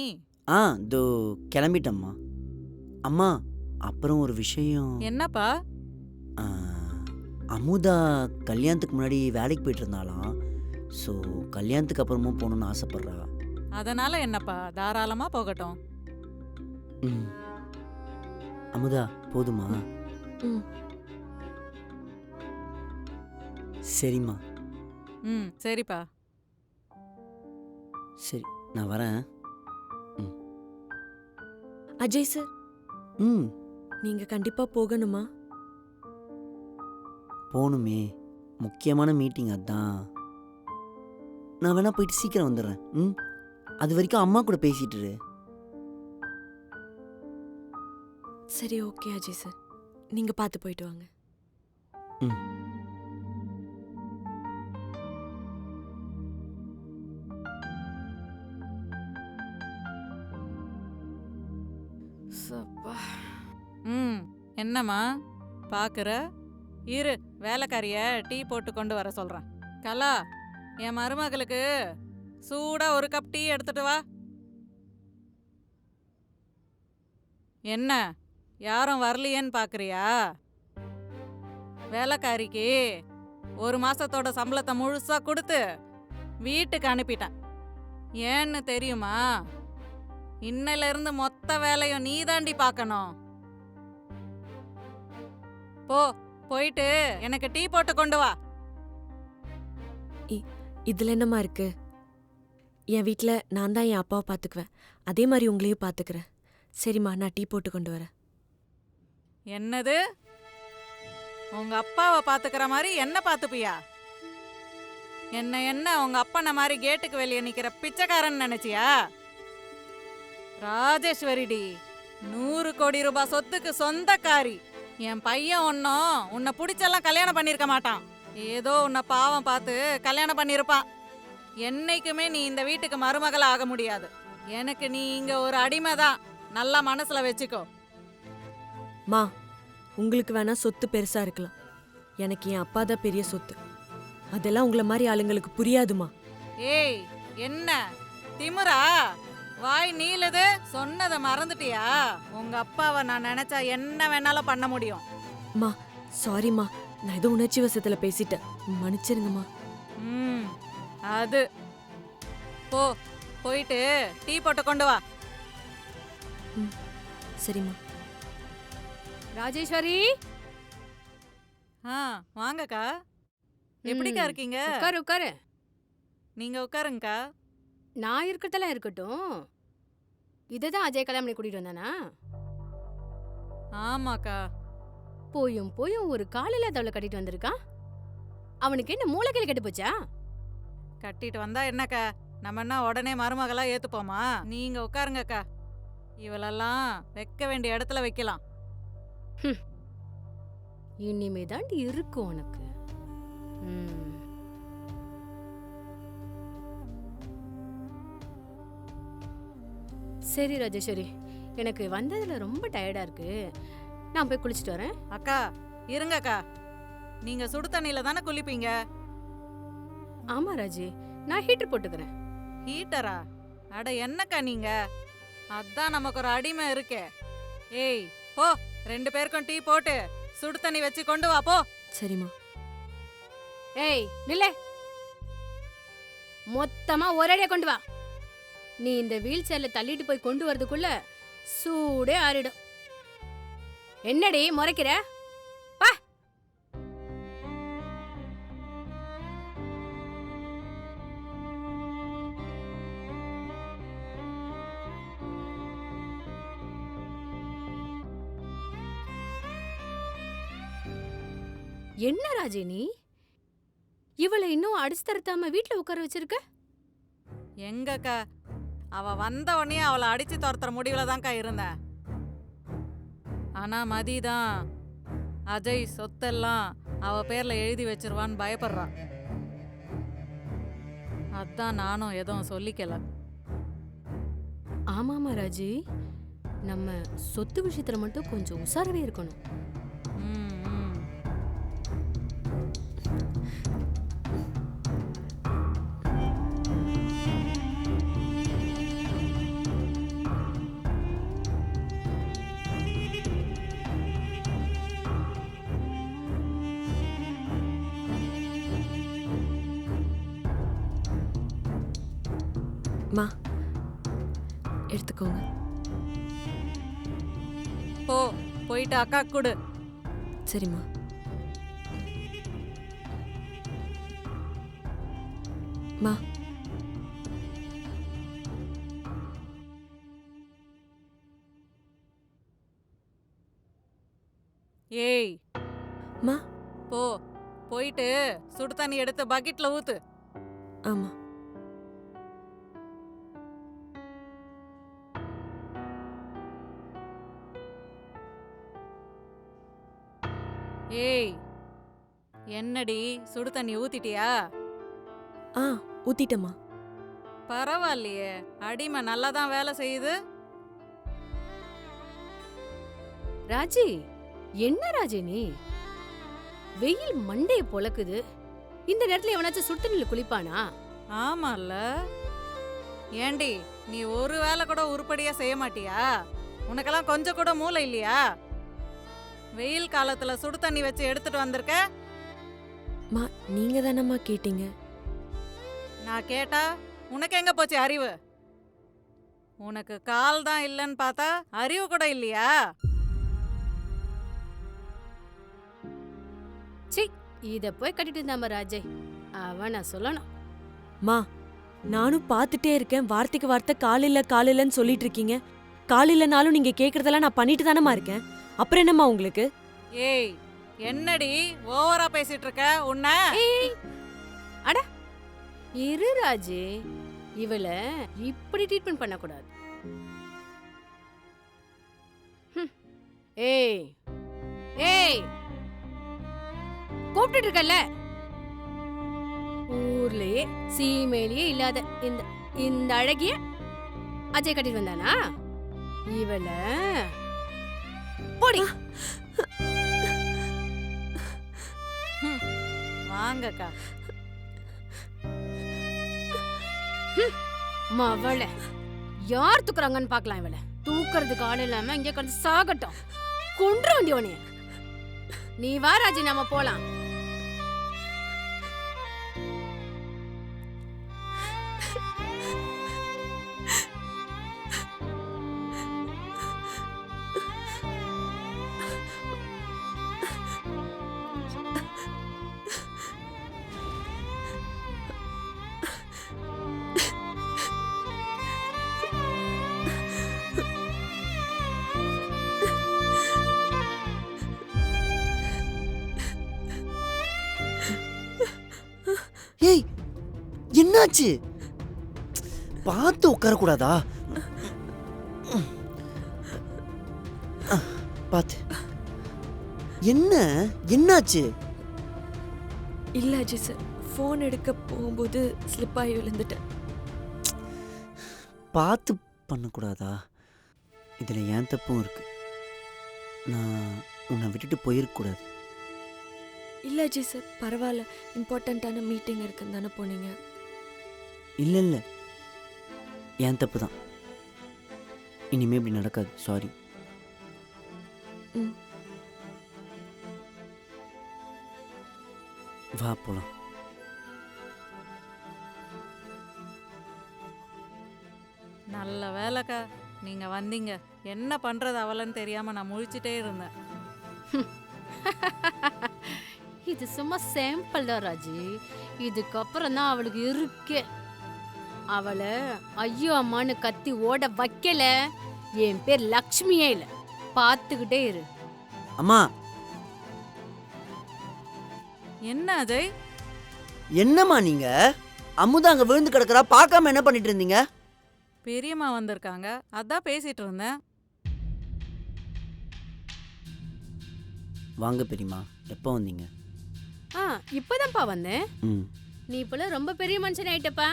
இதோ கிளம்பிட்டம்மா. அம்மா அப்புறம் ஒரு விஷயம். என்னப்பா? அமுதா கல்யாணத்துக்கு முன்னாடி வேலைக்கு போயிட்டு இருந்தாலாம். ஸோ கல்யாணத்துக்கு அப்புறமும் போகணுன்னு ஆசைப்பட்றா. அதனால என்னப்பா, தாராளமா போகட்டும். அமுதா போதுமா? சரிம்மா. சரிப்பா. சரி நான் வரேன். அஜய் சார், நீங்க கண்டிப்பா போகணுமா? போகணுமே, முக்கியமான மீட்டிங் அதான். நான் வேணா போயிட்டு சீக்கிரம் வந்துடுறேன். அது வரைக்கும் அம்மா கூட பேசிட்டு இரு. சரி ஓகே அஜய் சார், நீங்க பார்த்து போயிட்டு வாங்க. என்னம்மா பாக்குற? இரு, வேலைக்காரிய டீ போட்டு கொண்டு வர சொல்றேன். கலா, என் மருமகளுக்கு சூடா ஒரு கப் டீ எடுத்துட்டு வா. என்ன யாரும் வரலையேன்னு பாக்குறியா? வேலைக்காரிக்கு 1 மாசத்தோட சம்பளத்தை முழுசா கொடுத்து வீட்டுக்கு அனுப்பிட்டேன். ஏன்னு தெரியுமா? இன்னையில இருந்து மொத்த வேலையும் நீ தாண்டி பார்க்கணும். போயிட்டு எனக்கு டீ போட்டு கொண்டு வா. இதுல என்னமா இருக்கு? என் வீட்டில் நான் தான் என் அப்பாவை பார்த்துக்குவேன். அதே மாதிரி உங்களையும் பார்த்துக்கிறேன். சரிம்மா, நான் டீ போட்டு கொண்டு வரேன். என்னது? உங்க அப்பாவை பாத்துக்கிற மாதிரி என்ன பாத்துப்பியா? என்ன உங்க அப்பனை மாதிரி கேட்டுக்கு வெளியே நிக்கிற பிச்சைக்காரன் நினைச்சியா? ராஜேஸ்வரிடி, 100 கோடி ரூபாய் சொத்துக்கு சொந்தக்காரி. என் பையன் ஒன்னும் உன்னை பிடிச்செல்லாம் கல்யாணம் பண்ணிருக்க மாட்டான். ஏதோ உன்னை பாவம் பார்த்து கல்யாணம் பண்ணிருப்பான். என்னைக்குமே நீ இந்த வீட்டுக்கு மருமகள் ஆக முடியாது. எனக்கு நீ இங்க ஒரு அடிமை தான். நல்லா மனசுல வச்சுக்கோ. மா, உங்களுக்கு வேணா சொத்து பெருசா இருக்கலாம், எனக்கு என் அப்பா தான் பெரிய சொத்து. அதெல்லாம் உங்களை மாதிரி ஆளுங்களுக்கு புரியாதுமா. ஏய், என்ன திமிரா? வாய் நீளுது. சொன்னதை மறந்துட்டியா? உங்க அப்பாவை நான் நினைச்சா என்ன வேணாலும் பண்ண முடியும். மா, சாரிம்மா, நான் ஏதோ உணர்ச்சி வசத்துல பேசிட்டேன், மன்னிச்சிருங்கம்மா. ம், அது போயிட்டு டீ போட்டு கொண்டு வா. சரிம்மா. ராஜேஸ்வரி, வாங்கக்கா. எப்படிக்கா இருக்கீங்க? உட்காரு உட்காரு. நீங்க உட்காருங்கக்கா. நான் இருக்கட்டெல்லாம் இருக்கட்டும். இதுதான் அஜய் கல்யாணம் பண்ணி கூட்டிட்டு வந்தானா? ஆமாக்கா. போயும் போயும் ஒரு காலையில தவளை கட்டிட்டு வந்திருக்கான். அவனுக்கு என்ன மூளைக்கையில கெட்டு போச்சா? கட்டிட்டு வந்தா என்னக்கா, நம்ம என்ன உடனே மருமகளா ஏத்துப்போமா? நீங்க உட்காருங்கக்கா. இவளெல்லாம் வைக்க வேண்டிய இடத்துல வைக்கலாம். இனிமே தாண்டி இருக்கும் உனக்கு. சரி ராஜேஸ்வரி, எனக்கு வந்ததுல ரொம்ப டயர்டா இருக்கு. நான் போய் குளிச்சுட்டு வரேன். அக்கா இருங்கக்கா, நீங்க சுடு தண்ணியில தானே குளிப்பீங்க? ஆமா ராஜி, நான் ஹீட்டர் போட்டுக்கிறேன். ஹீட்டரா? அட என்னக்கா நீங்க, அதான் நமக்கு ஒரு அடிமை இருக்கே. ஏய் போ, 2 பேருக்கும் டீ போட்டு சுடு தண்ணி வச்சு கொண்டு வா போ. சரிம்மா. ஏய் நில்லே, மொத்தமா ஒரேடியா கொண்டு வா. நீ இந்த வீல் சேர்ல தள்ளிட்டு போய் கொண்டு வரதுக்குள்ள சூடே ஆறிடும். என்னடி முறைக்கிற? பா. என்ன ராஜி நீ இவளை இன்னும் அடிச்சு தரத்தாம வீட்டுல உட்கார வச்சிருக்க? எங்கக்கா, அவ வந்த உடனே அவளை அடிச்சு துரத்துற முடிவுல தான்க்கா இருந்தேன். ஆனா மதிதான் அஜய் சொத்தெல்லாம் அவ பேர்ல எழுதி வச்சிருவான்னு பயப்படுறான். அதான் நானும் எதுவும் சொல்லிக்கல. ஆமாமா ராஜி, நம்ம சொத்து விஷயத்துல மட்டும் கொஞ்சம் உஷாராவே இருக்கணும். ம், ம். மா, எடுத்துக்கோங்க. போயிட்டு அக்கா கொடு. சரிம்மா. மா, ஏய் மா. போயிட்டு சுடு தண்ணி எடுத்து பக்கெட்ல ஊத்து. ஆமா. ஏய், என்னடி சுடு தண்ணி ஊத்திட்டியா? ஊத்திட்டமா. பரவாயில்லையே, அடிமை நல்லா தான் வேலை செய்யுது. ராஜி, என்ன ராஜி நீ? வெயில் மண்டைய பொளக்குது. இந்த நேரத்துல எவனாச்சும் சுடுதண்ணில குளிப்பானா? ஆமால்ல. ஏண்டி, நீ ஒரு வேலை கூட உருப்படியா செய்ய மாட்டியா? உனக்கெல்லாம் கொஞ்சம் கூட மூளை இல்லையா? வெயில் காலத்துல சுடு தண்ணி வச்சு எடுத்துட்டு வந்திருக்க. மா, நீங்க தானம்மா கேட்டீங்க. நான் கேட்டா உனக்கு எங்க போச்சு அறிவு? உனக்கு கால் தான் இல்லைன்னு பார்த்தா அறிவு கூட இல்லையா? சி, இத போய் கட்டிட்டு இருந்தாம ராஜே, அவன சொல்லணும். மா, நானும் பார்த்துட்டே இருக்கேன், வார்த்தைக்கு வார்த்தை காலில்ல காலில்லன்னு சொல்லிட்டு இருக்கீங்க. காலையிலனாலும் நீங்க கேக்குறதெல்லாம் நான் பண்ணிட்டு தானம்மா இருக்கேன். அப்புறம் என்னம்மா உங்களுக்கு? ஏய் என்னடி ஓவரா பேசிட்டு இருக்க உன்ன? ஏய், அட இரு ராஜு, இவள இப்படி ட்ரீட்மெண்ட் பண்ணக்கூடாது. ஏய் ஏய், கூப்பிட்டு இருக்கல, ஊர்லயே சீமையிலேயே இல்லாத இந்த இந்த அழகிய அஜய் கட்டிட்டு வந்தானா? இவள போடி. வாங்கக்கா. மவள யார் தூக்குறாங்கன்னு பாக்கலாம். இவள தூக்குறதுக்கு ஆள் இல்லாம இங்க கொஞ்சம் சாகட்டும். கொன்று வண்டியோனே. நீ வா ராஜி, நாம போலாம். ஏய், என்னாச்சு? பார்த்து உட்கார கூடாதா? பார்த்து. என்னாச்சு? இல்ல அஜய் சார், ஃபோன் எடுக்க போகும்போது ஸ்லிப் ஆகி விழுந்துட்டேன். பார்த்து பண்ணக்கூடாதா? இதில் ஏன் தப்பும் இருக்கு. நான் உன்னை விட்டுட்டு போயிருக்கக்கூடாது. இல்ல அஜய் சார், பரவாயில்ல. இம்பார்ட்டண்ட்டான மீட்டிங் இருக்குன்னு தானே போனீங்க. இல்லை ஏன் தப்பு தான். இனிமே இப்படி நடக்காது. சாரி. ம். வா போலாம். நல்ல வேலைக்கா நீங்க வந்தீங்க. என்ன பண்றது அவளன்னு தெரியாம நான் முழிச்சிட்டே இருந்தேன். இது சும்மா சாம்பிள் தான் ராஜி. இதுக்கப்புறம் தான் அவளுக்கு இருக்கே. அவளை ஐயோ அம்மான்னு கத்தி ஓட வைக்கல. என் பேர் லக்ஷ்மியே இல்ல. பார்த்துக்கிட்டே இரு. அம்மா, என்ன அஜய்? என்னம்மா நீங்க? அமுதா அங்க விழுந்து கிடக்குறா, பார்க்காம என்ன பண்ணிட்டு இருந்தீங்க? பெரியம்மா வந்திருக்காங்க, அதான் பேசிட்டு இருந்தேன். வாங்க பெரியம்மா. எப்போ வந்தீங்க? இப்பதான்ப்பா வந்தேன். ம். நீ இப்போல ரொம்ப பெரிய மனுஷன் ஆயிட்டப்பா.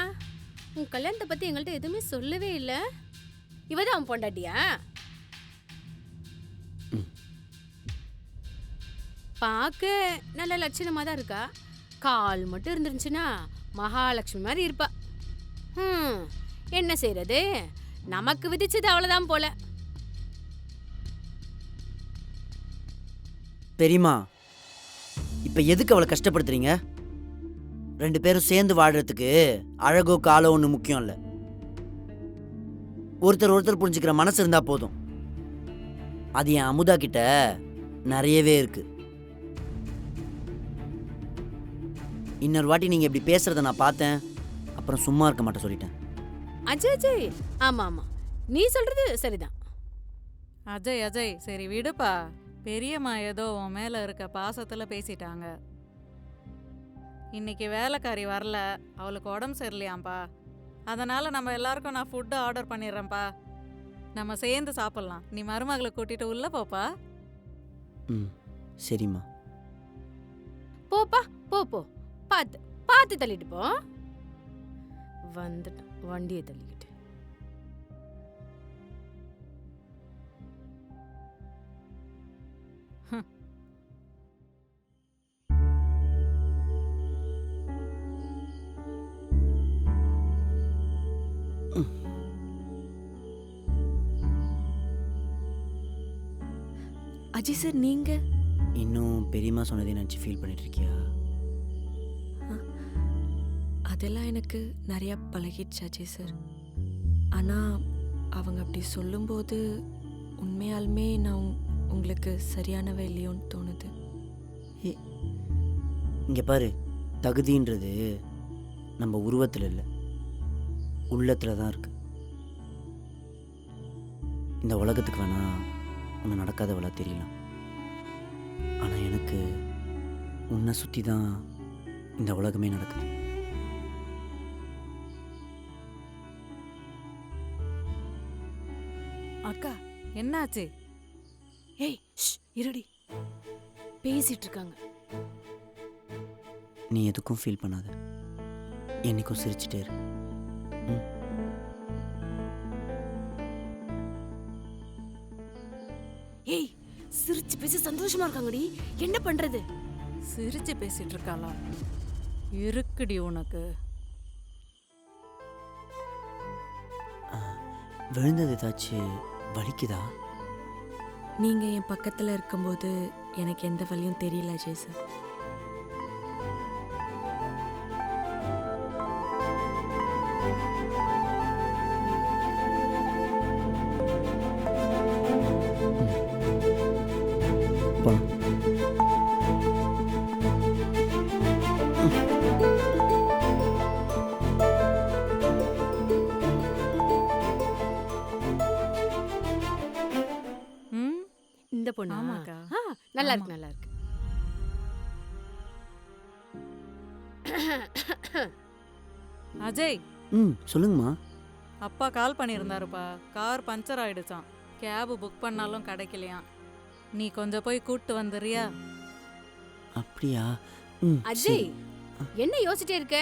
உன் கல்யாணத்தை பத்தி எங்கள்கிட்ட எதுவுமே சொல்லவே இல்லை. இவதான் அவன் பொண்டாட்டியா? பார்க்க நல்ல லட்சணமா தான் இருக்கா. கால் மட்டும் இருந்துருந்துச்சுன்னா மகாலட்சுமி மாதிரி இருப்பா. என்ன செய்யறது, நமக்கு விதிச்சது அவ்வளவுதான் போல. பெரியம்மா, இப்ப எதுக்கு அவளை கஷ்டப்படுத்துறீங்க? 2 பேரும் சேர்ந்து வாழறதுக்கு அழகோ காலோ ஒண்ணு முக்கியம் இல்ல. ஒருத்தர் புரிஞ்சுக்கிற மனசு இருந்தா போதும். அது என் அமுதா கிட்ட நிறையவே இருக்கு. இன்னொரு வாட்டி நீங்க இப்படி பேசுறத நான் பார்த்தேன், அப்புறம் சும்மா இருக்க மாட்டேன் சொல்லிட்டேன். அஜய், ஆமா ஆமா, நீ சொல்றது சரிதான். அஜய் அஜய் சரி விடுப்பா. பெரியம்மா ஏதோ உன் மேல இருக்க பாசத்துல பேசிட்டாங்க. இன்னைக்கு வேலைக்காரி வரல, அவளுக்கு உடம்பு சரியில்லையாம்பா. அதனால நம்ம எல்லாருக்கும் நான் ஃபுட்டு ஆர்டர் பண்ணிடுறேன்ப்பா. நம்ம சேர்ந்து சாப்பிடலாம். நீ மருமகளை கூட்டிட்டு உள்ள போப்பா. ம், சரிம்மா. போப்பா, போ. பார்த்து தள்ளிட்டு போ. வந்துட்டான் வண்டியை தள்ளிக்கிட்டு. அஜய் சார், நீங்க இன்னும் பெரியம்மா சொன்னதை நினச்சி ஃபீல் பண்ணிட்டு இருக்கியா? அதெல்லாம் எனக்கு நிறைய பழகிடுச்சு அஜய் சார். ஆனால் அவங்க அப்படி சொல்லும்போது உண்மையாலுமே நான் உங்களுக்கு சரியானவ இல்லையோன்னு தோணுது. இங்கே பாரு, தகுதின்றது நம்ம உருவத்தில் இல்லை, உள்ளத்தில் தான் இருக்கு. இந்த உலகத்துக்கு வேணா ஒன்று நடக்காதவளா தெரியலாம். ஆனால் எனக்கு உன்னை சுற்றி தான் இந்த உலகமே நடக்குது. அக்கா என்னாச்சு? ஏய் இருடி, பேசிட்டு இருக்காங்க. நீ எதுக்கும் ஃபீல் பண்ணாத, என்னைக்கும் சிரிச்சிட்டே இரு. ம். ஏய் சிரிச்சு பேசி சந்தோஷமா இருக்காங்கடி, என்ன பண்றது? சிரிச்சு பேசிட்டு இருக்காளா? இருக்குடி உனக்கு. விழுந்தது ஏதாச்சும் வலிக்குதா? நீங்க என் பக்கத்துல இருக்கும்போது எனக்கு எந்த வலியும் தெரியல அஜய் சார். போலாம். ம் இந்த பொண்ணு ஆமாக்கா. நல்லா ஆமா. இருக்கு நல்லா இருக்கு. அஜய், ம், சொல்லுங்கம்மா. அப்பா கால் பண்ணியிருந்தாருப்பா. கார் பஞ்சர் ஆயிடுச்சான். கேபு புக் பண்ணாலும் கிடைக்கலையாம். நீ கொஞ்சம் போய் கூட்டு வந்துறியா? அப்படியா? ம், அஜய், சரி. என்ன யோசிச்சிட்டே இருக்க?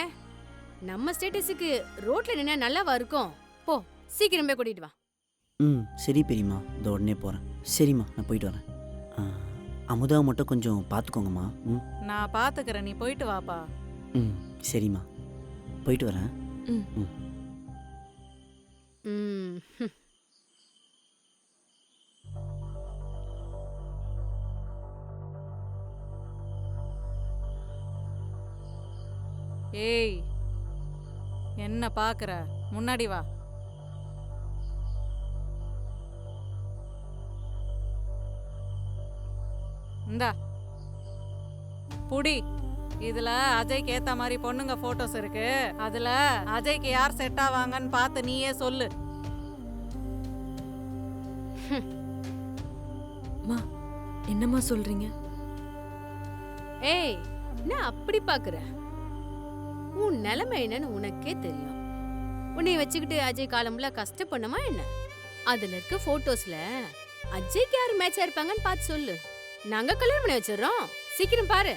நம்ம ஸ்டேட்டஸுக்கு ரோட்ல நின்னா நல்லாவா இருக்கும்? போ சீக்கிரம் போய் கூட்டிட்டு வா. ம், சரி பெரியம்மா, இந்த உடனே போகிறேன். சரிம்மா, நான் போயிட்டு வரேன். அமுதாவை மட்டும் கொஞ்சம் பார்த்துக்கோங்கம்மா. ம். நான் பாத்துக்கிறேன், நீ போயிட்டு வாப்பா. ம், சரிம்மா, போயிட்டு வரேன். ம். ஏய், என்ன பாக்குற? முன்னாடி வா. இந்தா புடி. இதுல அஜய்க்கு ஏத்த மாதிரி பொண்ணுங்க போட்டோஸ் இருக்கு. அதுல அஜய்க்கு யார் செட் ஆவாங்கன்னு பார்த்து நீயே சொல்லு. என்னம்மா சொல்றீங்க? ஏய், என்ன அப்படி பாக்குற? உன் நிலைமை என்னன்னு உனக்கே தெரியும். உன்னை வச்சுக்கிட்டு அஜய் காலம்ல கஷ்டப்படணுமா என்ன? அதுல இருக்க போட்டோஸ்ல அஜய்க்கு யாரு மேட்சா இருப்பாங்கன்னு பார்த்து சொல்லு. நாங்க கல்யாணம் பண்ணி வச்சிடறோம். சீக்கிரம் பாரு.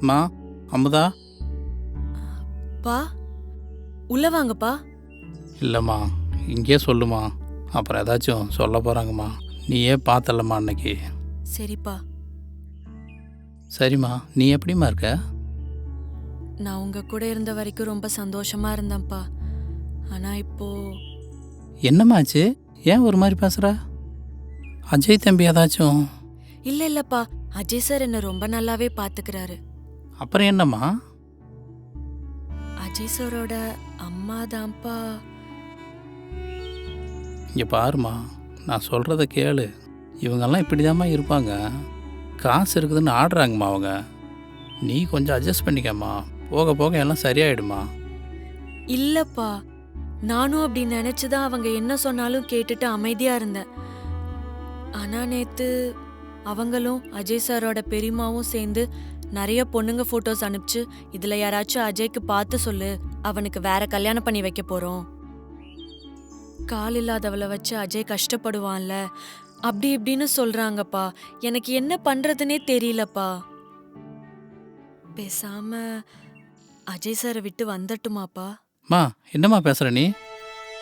மா, அமுதா? பா உள்ள வாங்கப்பா. இல்லைம்மா, இங்கேயே சொல்லுமா, அப்புறம் ஏதாச்சும் சொல்ல போகிறாங்கம்மா. நீயே பார்த்தலம்மா அன்னைக்கு. சரிப்பா. சரிம்மா, நீ எப்படிம்மா இருக்க? நான் உங்க கூட இருந்த வரைக்கும் ரொம்ப சந்தோஷமா இருந்தேன்ப்பா. ஆனா இப்போ என்னம்மாச்சு? ஏன் ஒரு மாதிரி பேசுகிற? அஜய் தம்பி ஏதாச்சும்? இல்லப்பா, அஜய் சார் என்ன ரொம்ப நல்லாவே பாத்துக்கிறாரு. அப்புறம் என்னம்மா? அஜய் சாரோட அம்மா தான்ப்பா. இங்கே பாருமா, நான் சொல்கிறத கேளு. இவங்கெல்லாம் இப்படிதாம்மா இருப்பாங்க. காசு இருக்குதுன்னு ஆடுறாங்கம்மா அவங்க. நீ கொஞ்சம் அட்ஜஸ்ட் பண்ணிக்கம்மா. போக போக எல்லாம் சரியாயிடுமா. இல்லப்பா, நானும் அப்படி நினைச்சுதான் அவங்க என்ன சொன்னாலும் கேட்டுட்டு அமைதியா இருந்தேன். ஆனா நேத்து அவங்களும் அஜய் சாரோட பெரியம்மாவும் சேர்ந்து நிறைய பொண்ணுங்க போட்டோஸ் அனுப்பிச்சு, இதுல யாராச்சும் அஜய்க்கு பார்த்து சொல்லு, அவனுக்கு வேற கல்யாணம் பண்ணி வைக்க போறோம், கால் இல்லாதவளை வச்சு அஜய் கஷ்டப்படுவான்ல, அப்படி இப்படின்னு சொல்றாங்கப்பா. எனக்கு என்ன பண்றதுனே தெரியலப்பா. பேசாம அஜய் சாரை விட்டு வந்துட்டுமாப்பா? மா, என்னம்மா பேசுகிற நீ?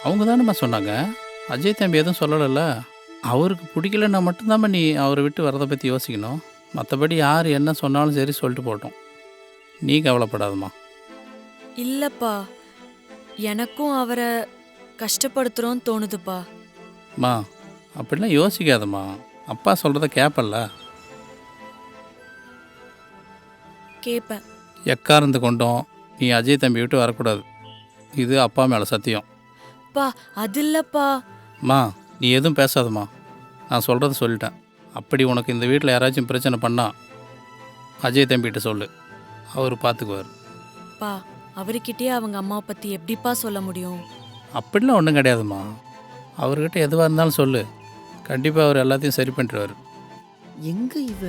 அவங்க தானேம்மா சொன்னாங்க. அஜய் தம்பி எதுவும் சொல்லலைல்ல. அவருக்கு பிடிக்கலன்னா மட்டும்தாம்மா நீ அவரை விட்டு வரதை பற்றி யோசிக்கணும். மற்றபடி யார் என்ன சொன்னாலும் சரி, சொல்லிட்டு போட்டோம். நீ கவலைப்படாதம்மா. இல்லப்பா, எனக்கும் அவரை கஷ்டப்படுத்துறோன்னு தோணுதுப்பா. மா, அப்படிலாம் யோசிக்காதம்மா. அப்பா சொல்கிறத கேட்பல்ல. கேப்பேன். எக்காரந்து கொண்டோம் நீ அஜய் தம்பி விட்டு வரக்கூடாது. இது அப்பா மேலே சத்தியம். பா அது இல்லப்பா. மா நீ எதுவும் பேசாதம்மா, நான் சொல்கிறத சொல்லிட்டேன். அப்படி உனக்கு இந்த வீட்டில் யாராச்சும் பிரச்சனை பண்ணா அஜய் தம்பிகிட்ட சொல்லு, அவர் பார்த்துக்குவார். பா அவர்கிட்டயே அவங்க அம்மாவை பத்தி எப்படிப்பா சொல்ல முடியும்? அப்படிலாம் ஒன்றும் கிடையாதும்மா, அவர்கிட்ட எதுவாக இருந்தாலும் சொல்லு, கண்டிப்பாக அவர் எல்லாத்தையும் சரி பண்ணிடுவார். எங்க இவ?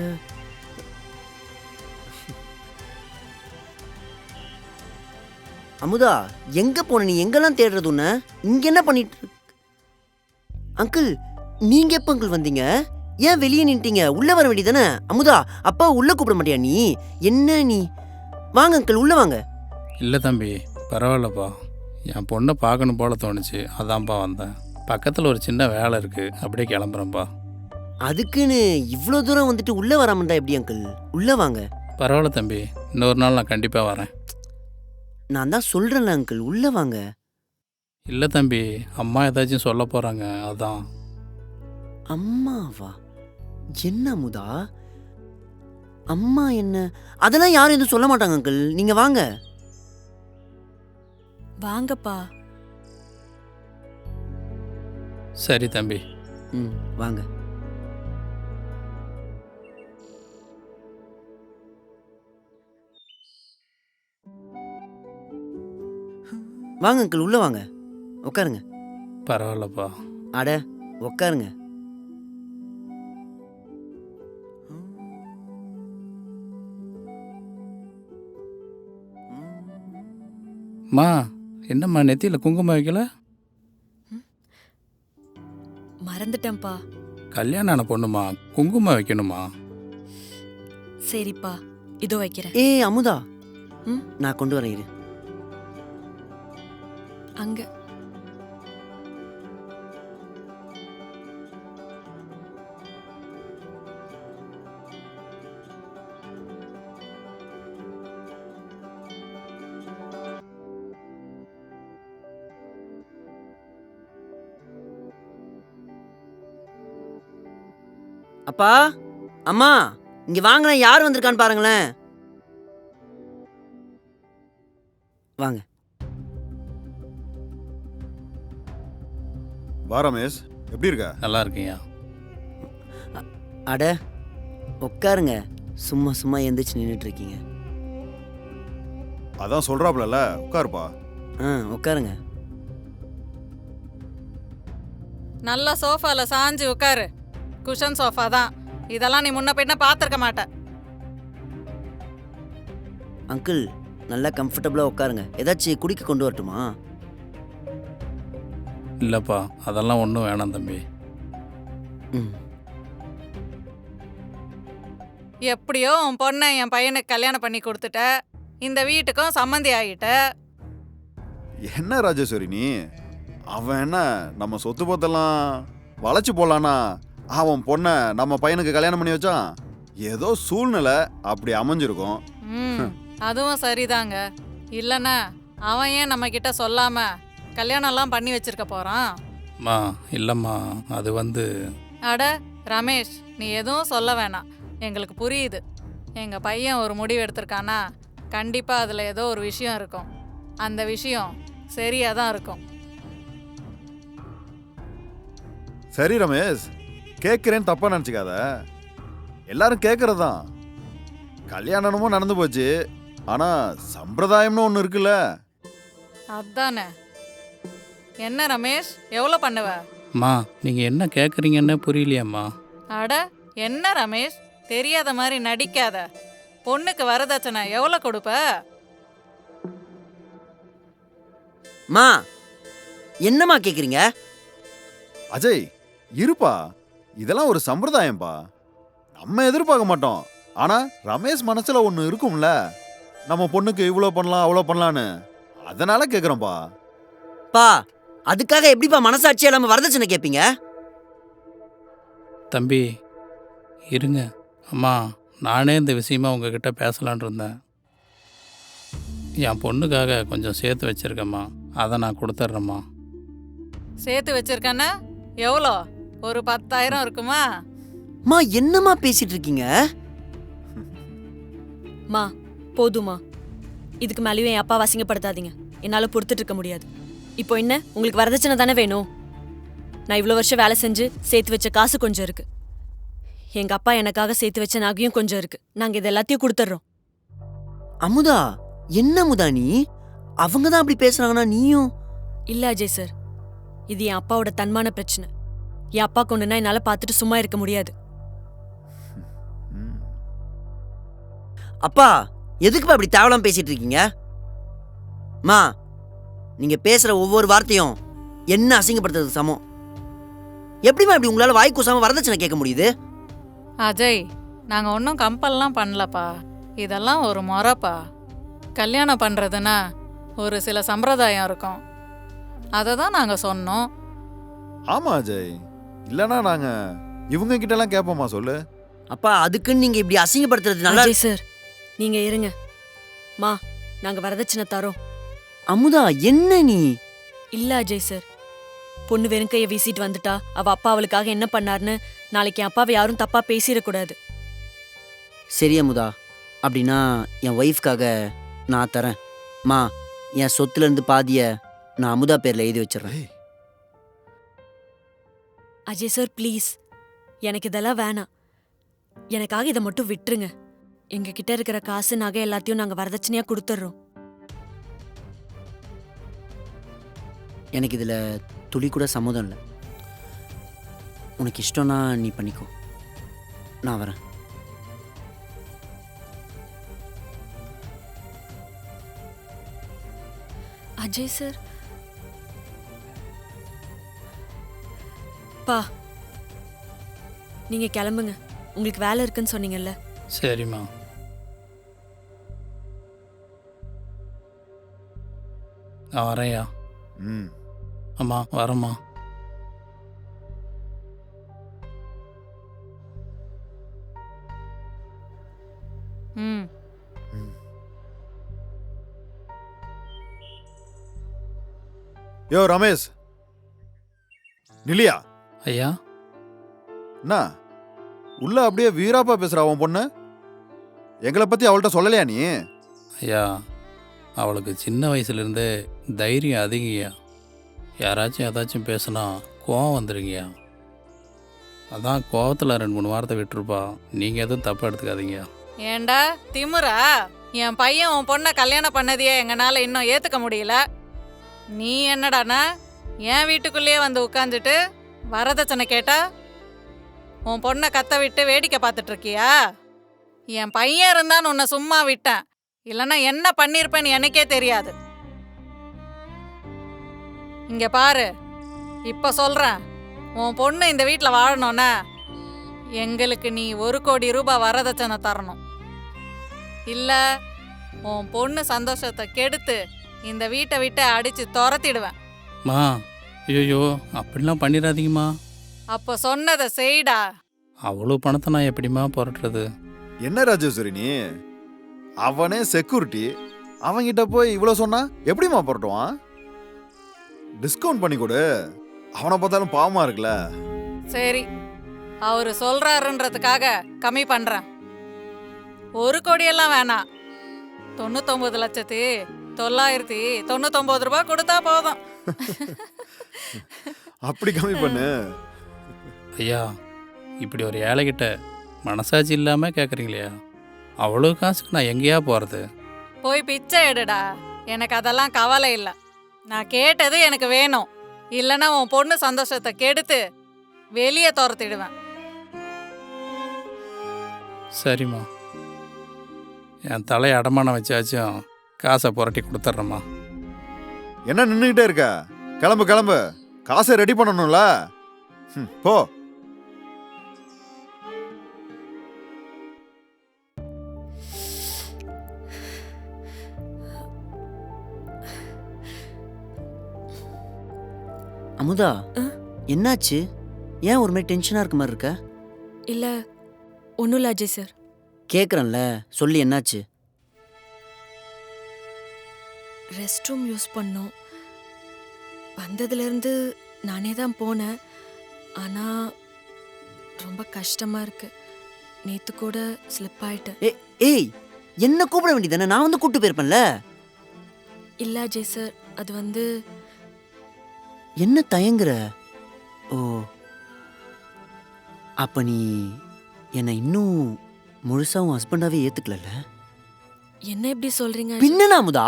அமுதா எங்க போன? நீ எங்கெல்லாம் தேடுறது உன்ன? இங்க என்ன பண்ணிட்டு இருக்க? அங்கிள் நீங்க எப்ப அங்கிள் வந்தீங்க? ஏன் வெளியே நின்ட்டீங்க? உள்ள வர வேண்டியதானே? அமுதா அப்பா உள்ள கூப்பிட மாட்டியா நீ? என்ன நீ? வாங்க அங்கிள் உள்ள வாங்க. இல்லை தம்பி பரவாயில்லப்பா, என் பொண்ணை பார்க்கணும் போல தோணுச்சு, அதான்ப்பா வந்தேன். பக்கத்தில் ஒரு சின்ன வேலை இருக்குது, அப்படியே கிளம்புறேன்ப்பா. அதுக்குன்னு இவ்வளோ தூரம் வந்துட்டு உள்ள வராம இருந்தா எப்படி அங்கிள்? உள்ள வாங்க. பரவாயில்ல தம்பி, இன்னொரு நாள் நான் கண்டிப்பாக வரேன். நான் தான் சொல்றேன்ல அங்கிள் உள்ள வாங்க. இல்லை தம்பி, அம்மா ஏதாச்சும் சொல்ல போகிறாங்க, அதான். அம்மாவா? என்ன அமுதா அம்மா என்ன? அதெல்லாம் யாரும் எதுவும் சொல்ல மாட்டாங்க அங்கிள், நீங்க வாங்க. வாங்கப்பா. சரி தம்பி. ம் வாங்க. வாங்க அங்கிள் உள்ள வாங்க, உட்காருங்க. பரவாயில்லப்பா. அட உட்காருங்க. மா என்னம்மா நெத்தியில் குங்குமம் வைக்கல? மறந்துட்டேன்ப்பா. கல்யாணம் ஆன பொண்ணுமா, குங்குமம் வைக்கணுமா? சரிப்பா இதோ வைக்கிறேன். ஏய் அமுதா, ம்? நான் கொண்டு வரேன் இரு. அங்க அப்பா அம்மா இங்க வாங்களேன், யார் வந்திருக்கான்னு பாருங்களேன். வாங்க. வா ரமேஷ், எப்படி இருக்க? நல்லா இருக்கீங்க. அட உட்காருங்க, சும்மா சும்மா எந்திரிச்சு நின்றுட்டு இருக்கீங்க. அதான் சொல்றாப்ல, உட்காருப்பா. உட்காருங்க. நல்ல சோஃபால சாஞ்சு உட்காரு. குஷன் சோஃபா தான் இதெல்லாம், நீ முன்ன பின்ன பார்த்துருக்க மாட்ட. அங்கிள் நல்லா கம்ஃபர்டபுளாக உட்காருங்க. ஏதாச்சும் குடிக்க கொண்டு வரட்டுமா? இல்லைப்பா அதெல்லாம் ஒன்றும் வேணாம் தம்பி. ம் எப்படியோ உன் பொண்ணை என் பையனுக்கு கல்யாணம் பண்ணி கொடுத்துட்ட, இந்த வீட்டுக்கும் சம்மந்தி ஆகிட்ட. என்ன ராஜேஸ்வரி நீ? அவன் என்ன நம்ம சொத்து பத்தெல்லாம் வளைச்சு போடலானா அவன் பொண்ணை நம்ம பையனுக்கு கல்யாணம் பண்ணி வச்சான்? ஏதோ சூழ்நிலை அப்படி அமைஞ்சிருக்கும். அதுவும் சரிதாங்க. இல்லைன்னா அவன் ஏன் நம்ம கிட்ட சொல்லாம கல்யாணம்லாம் பண்ணி வச்சிருக்க போறான்? மா இல்லைம்மா, அது அட ரமேஷ், நீ எதுவும் சொல்ல வேணாம், எங்களுக்கு புரியுது. எங்க பையன் ஒரு முடிவு எடுத்திருக்கானா கண்டிப்பா அதுல ஏதோ ஒரு விஷயம் இருக்கும். அந்த விஷயம் சரியா தான் இருக்கும். சரி ரமேஷ், கேட்குறேன்னு தப்பா நினச்சிக்காத. எல்லாரும் கேட்கறது தான். கல்யாணமும் நடந்து போச்சு, ஆனா சம்பிரதாயம்னு ஒன்று இருக்குல்ல. அதானே. என்ன ரமேஷ், எவ்வளோ பண்ணுவ? மா நீங்கள் என்ன கேட்குறீங்கன்னு புரியலையாம்மா? அட என்ன ரமேஷ், தெரியாத மாதிரி நடிக்காத. பொண்ணுக்கு வரதட்சணை எவ்வளோ கொடுப்ப? மா என்னம்மா கேட்குறீங்க? அஜய் இருப்பா, இதெல்லாம் ஒரு சம்பிரதாயம்பா. நம்ம எதிர்பார்க்க மாட்டோம், ஆனா ரமேஷ் மனசுல ஒன்று இருக்கும்ல, நம்ம பொண்ணுக்கு இவ்வளோ பண்ணலாம் அவ்வளோ பண்ணலான்னு. அதனால கேட்குறோம்ப்பா. பா அதுக்காக எப்படிப்பா மனசாட்சியா இல்லாம வரதட்சணை கேட்பீங்க? தம்பி இருங்க. அம்மா நானே இந்த விஷயமா உங்ககிட்ட பேசலான் இருந்தேன். என் பொண்ணுக்காக கொஞ்சம் சேர்த்து வச்சிருக்கேம்மா, அதை நான் கொடுத்துட்றேம்மா. சேர்த்து வச்சிருக்கேன்னா எவ்வளோ? ஒரு 10,000 இருக்குமா? மா என்னம்மா பேசிட்டு இருக்கீங்க? மா போதுமா, இதுக்கு மேலேயும் என் அப்பா அசிங்கப்படுத்தாதீங்க. என்னால பொறுத்துட்டு இருக்க முடியாது. இப்போ என்ன, உங்களுக்கு வரதட்சணை தானே வேணும்? நான் இவ்வளோ வருஷம் வேலை செஞ்சு சேர்த்து வச்ச காசு கொஞ்சம் இருக்கு. எங்க அப்பா எனக்காக சேர்த்து வச்ச நகையும் கொஞ்சம் இருக்கு. நாங்க இது எல்லாத்தையும் கொடுத்துட்றோம். அமுதா, என்ன அமுதா நீ? அவங்க தான் அப்படி பேசுறாங்கன்னா நீயும்? இல்ல அஜய் சார், இது என் அப்பாவோட தன்மான பிரச்சனை. என் அப்பா கொண்டுனா என்னால பார்த்துட்டு சும்மா இருக்க முடியாது. அப்பா, எதுக்குப்பா இப்படி தேவலாம் பேசிட்டு இருக்கீங்க? மா, நீங்க பேசுற ஒவ்வொரு வார்த்தையும் என்ன அசிங்கப்படுத்துறது சமம். எப்படிமா இப்படி உங்களால வாய் கூசாம வரதட்சணை கேட்க முடியுது? அஜய், நாங்கள் ஒன்றும் கம்பல்லாம் பண்ணலப்பா. இதெல்லாம் ஒரு முறைப்பா. கல்யாணம் பண்ணுறதுன்னா ஒரு சில சம்பிரதாயம் இருக்கும், அதை தான் நாங்கள் சொன்னோம். ஆமா அஜய், இல்லனா நாங்க இவங்க கிட்ட எல்லாம் கேட்போமா சொல்லு. அப்பா, அதுக்குன்னு நீங்க இப்படி அசிங்கப்படுத்துறது நல்லா. அஜய் சார், நீங்க இருங்க. மா, நாங்க வரதட்சணை தரோம். அமுதா, என்ன நீ? இல்ல அஜய் சார், பொண்ணு வெறும் கையை வீசிட்டு வந்துட்டா அவ அப்பா அவளுக்காக என்ன பண்ணாருன்னு நாளைக்கு என் அப்பாவை யாரும் தப்பா பேசிடக்கூடாது. சரி அமுதா, அப்படின்னா என் ஒய்ஃப்காக நான் தரேன். மா, என் சொத்துல இருந்து பாதிய நான் அமுதா பேர்ல எழுதி வச்சிடறேன். அஜய் சார் ப்ளீஸ், எனக்கு இதெல்லாம் வேணாம். எனக்காக இதை மட்டும் விட்டுருங்க. எங்க கிட்ட இருக்கிற காசு நகை எல்லாத்தையும் நாங்க வரதட்சணையா கொடுத்துட்றோம். எனக்கு இதுல துளி கூட சம்மதம் இல்லை. உனக்கு இஷ்டம்னா நீ பண்ணிக்கோ, நான் வரேன். அஜய் சார், பா நீங்க கிளம்புங்க. உங்களுக்கு வேலை இருக்குன்னு சொன்னீங்கல்ல. சரிம்மா. நான் வரேன்யா. ம். அம்மா வரேம்மா. ம். யோ ரமேஷ், நிலியா, ஐயா, என்ன உள்ள அப்படியே வீராப்பா பேசுறா உன் பொண்ணு? எங்களை பத்தி அவள்கிட்ட சொல்லலையா நீ? ஐயா, அவளுக்கு சின்ன வயசுலேருந்தே தைரியம் அதிகங்கய்யா. யாராச்சும் ஏதாச்சும் பேசுனா கோவம் வந்துடுங்கய்யா. அதான் கோவத்தில் 2-3 வாரத்தை விட்டுருப்பா. நீங்கள் எதுவும் தப்பாக எடுத்துக்காதீங்க. ஏண்டா திமுறா? என் பையன் உன் பொண்ணை கல்யாணம் பண்ணதையே எங்களால் இன்னும் ஏற்றுக்க முடியல. நீ என்னடானா என் வீட்டுக்குள்ளேயே வந்து உட்காந்துட்டு வரதட்சணை கேட்டா உன் பொண்ணை கத்த விட்டு வேடிக்கை பார்த்துட்டு இருக்கியா? என் பையன் இருந்தான்னு உன்னை சும்மா விட்டேன், இல்லைன்னா என்ன பண்ணியிருப்பேன்னு எனக்கே தெரியாது. இங்க பாரு, இப்ப சொல்றேன், உன் பொண்ணு இந்த வீட்டில் வாழணும்னா எங்களுக்கு நீ 1 கோடி ரூபாய் வரதட்சணை தரணும். இல்ல உன் பொண்ணு சந்தோஷத்தை கெடுத்து இந்த வீட்டை விட்டு அடிச்சு துரத்திடுவேன். மா, ஐயோ அப்படிலாம் பண்ணிடாதீங்கம்மா. அப்போ சொன்னதை செய்டா. அவ்வளோ பணத்தை நான் எப்படிம்மா புரட்டுறது? என்ன ராஜேஸ்வரி நீ? அவனே செக்யூரிட்டி, அவன்கிட்ட போய் இவ்வளோ சொன்னா எப்படிமா புரட்டுவான்? டிஸ்கவுண்ட் பண்ணி கொடு. அவனை பார்த்தாலும் பாவமா இருக்குல்ல. சரி, அவரு சொல்றாருன்றதுக்காக கம்மி பண்றேன். 1 கோடியெல்லாம் வேணாம், 99,999 ரூபாய் கொடுத்தா போதும். அப்படி கம்மி பண்ணு. ஐயா, இப்படி ஒரு ஏழைகிட்ட மனசாட்சி இல்லாமல் கேட்குறீங்களே, அவ்வளோ காசுக்கு நான் எங்கேயா போகிறது? போய் பிச்சை எடுடா, எனக்கு அதெல்லாம் கவலை இல்லை. நான் கேட்டது எனக்கு வேணும், இல்லைன்னா உன் பொண்ணு சந்தோஷத்தை கெடுத்து வெளியே துரத்திடுவேன். சரிம்மா, என் தலையை அடமானம் வச்சாச்சும் காசை புரட்டி கொடுத்துட்றேம்மா. என்ன நின்றுகிட்டே இருக்க? கிளம்பு கிளம்பு, காசை ரெடி பண்ணணும்ல. போ. அமுதா, என்னாச்சு? ஏன் ஒரு மாதிரி டென்ஷனா இருக்க மாதிரி இருக்க? இல்ல ஒன்றும் இல்லை அஜய் சார். கேட்குறேன்ல, சொல்லி என்னாச்சு? ரெஸ்ட் ரூம் யூஸ் பண்ணோம். வந்ததுலேருந்து நானே தான் போனேன். ஆனால் ரொம்ப கஷ்டமாக இருக்கு. நேற்று கூட ஸ்லிப் ஆயிட்டேன். ஏய், என்ன கூப்பிட வேண்டியதானே? நான் வந்து கூப்பிட்டு போயிருப்பேன்ல. இல்ல அஜய் சார், அது வந்து என்ன தயங்குற? ஓ, அப்ப நீ என்னை இன்னும் முழுசா உன் ஹஸ்பண்டாவே ஏத்துக்கல? என்ன எப்படி சொல்றீங்க? பின்னா அமுதா,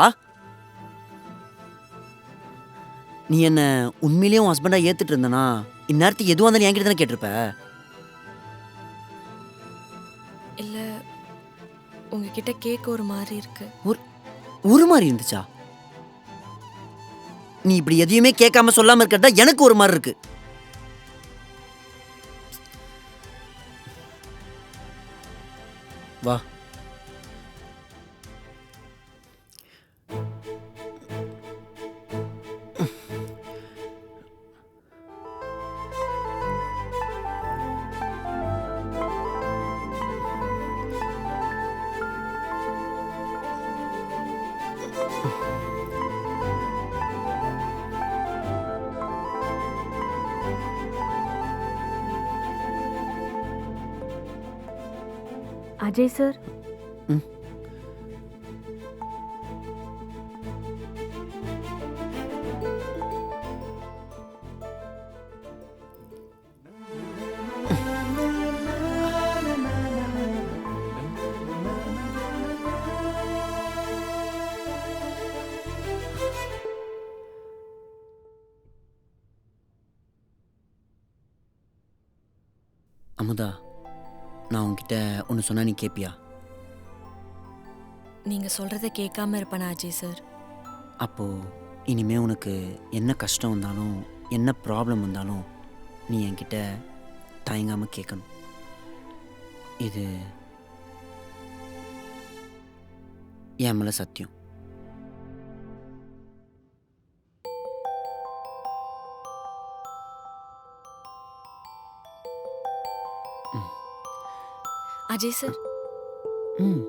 நீ என்ன உண்மையிலேயே உன் ஹஸ்பண்டா ஏத்துட்டு இருந்தனா இந்நேரத்துக்கு எதுவும் இருந்தாலும் என்கிட்ட தானே கேட்டிருப்ப. இல்ல, உங்ககிட்ட கேட்க ஒரு மாதிரி இருக்கு. ஒரு மாதிரி இருந்துச்சா? நீ இப்படி எதையுமே கேட்காம சொல்லாம இருக்கிறதா எனக்கு ஒரு மாதிரி இருக்கு. வா. அஜய் சார், ம். அமுதா, நான் உன்கிட்ட ஒன்று சொன்னா நீ கேப்பியா? நீங்க சொல்றத கேட்காம இருப்பேனா அஜய் சார்? அப்போ இனிமே உனக்கு என்ன கஷ்டம் வந்தாலும் என்ன ப்ராப்ளம் வந்தாலும் நீ என்கிட்ட தயங்காம கேட்கணும். இது என் மேல சத்தியம். அஜய் சார், ம்.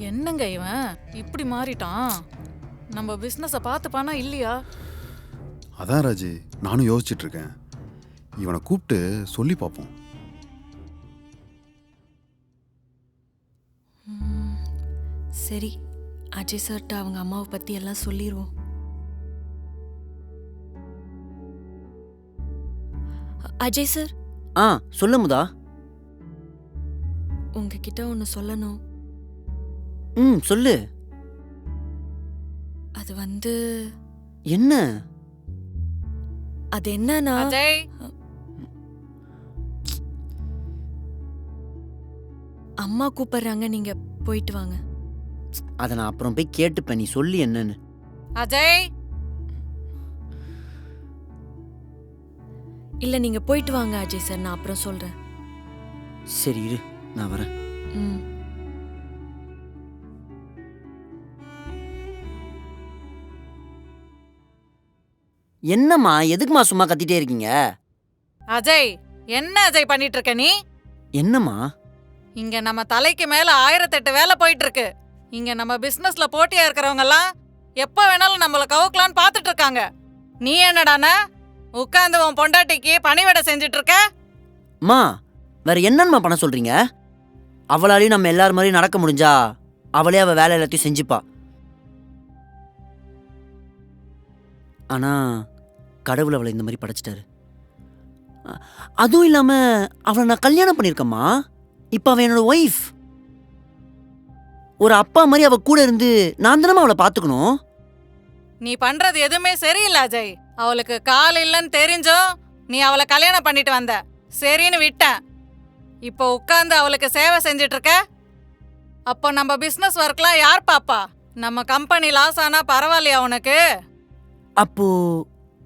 என்னங்க இவன் இப்படி மாறிட்டான்? நம்ம பிசினஸ பார்த்துப்பானா இல்லையா? அதான் ராஜி, நானும் யோசிச்சுட்டு இருக்கேன். இவனை கூப்பிட்டு சொல்லி பார்ப்போம். சரி, அஜய் சார்ட்ட அவங்க அம்மாவை பத்தி எல்லாம் சொல்லிடுவோம். அஜய் சார், சொல்லு அமுதா. உங்ககிட்ட ஒன்று சொல்லணும். சொல்லு. அது வந்து என்ன? அது என்னன்னா அஜய், அம்மா கூப்பிடுறாங்க, நீங்க போயிட்டு வாங்க. அதை நான் அப்புறம் போய் கேட்டுப்பேன், நீ சொல்லு என்னன்னு. அஜய், இல்ல நீங்க போயிட்டு வாங்க அஜய் சார், நான் அப்புறம் சொல்றேன். சரி இரு, நான் வரேன். ம். என்னம்மா, எதுக்குமா சும்மா கத்திட்டே இருக்கீங்க? அஜய், என்ன அஜய் பண்ணிட்டு இருக்க நீ? என்னம்மா? இங்க நம்ம தலைக்கு மேல 1008 வேலை போயிட்டு இருக்கு. இங்க நம்ம பிசினஸ்ல போட்டியா இருக்கிறவங்க எல்லாம் எப்ப வேணாலும் நம்மள கவுக்கலான்னு பாத்துட்டு இருக்காங்க. நீ என்னடானா உட்கார்ந்து உன் பொண்டாட்டிக்கு பணிவிடை செஞ்சுட்டு இருக்க? அம்மா, வேற என்னம்மா பண்ண சொல்றீங்க? அவளாலையும் நம்ம எல்லாரும் மாதிரியும் நடக்க முடிஞ்சா அவளே அவ வேலை எல்லாத்தையும் செஞ்சுப்பா. ஆனா கடவுள் அவளை இந்த மாதிரி படைச்சிட்டாரு. அதுவும் இல்லாம அவளை நான் கல்யாணம் பண்ணியிருக்கேம்மா. இப்ப அவ என்னோட ஒய்ஃப். ஒரு அப்பா மாதிரி அவ கூட இருந்து நான் தானே அவளை பாத்துக்கணும். நீ பண்றது எதுவுமே சரியில்லை அஜய். அவளுக்கு கால் இல்லைன்னு தெரிஞ்சும் நீ அவளை கல்யாணம் பண்ணிட்டு வந்த, சரின்னு விட்டேன். இப்போ உட்கார்ந்து அவளுக்கு சேவை செஞ்சுட்டு இருக்க. அப்போ நம்ம பிசினஸ் ஒர்க்லாம் யார் பாப்பா? நம்ம கம்பெனி லாஸ் ஆனா பரவாயில்லையா உனக்கு? அப்போ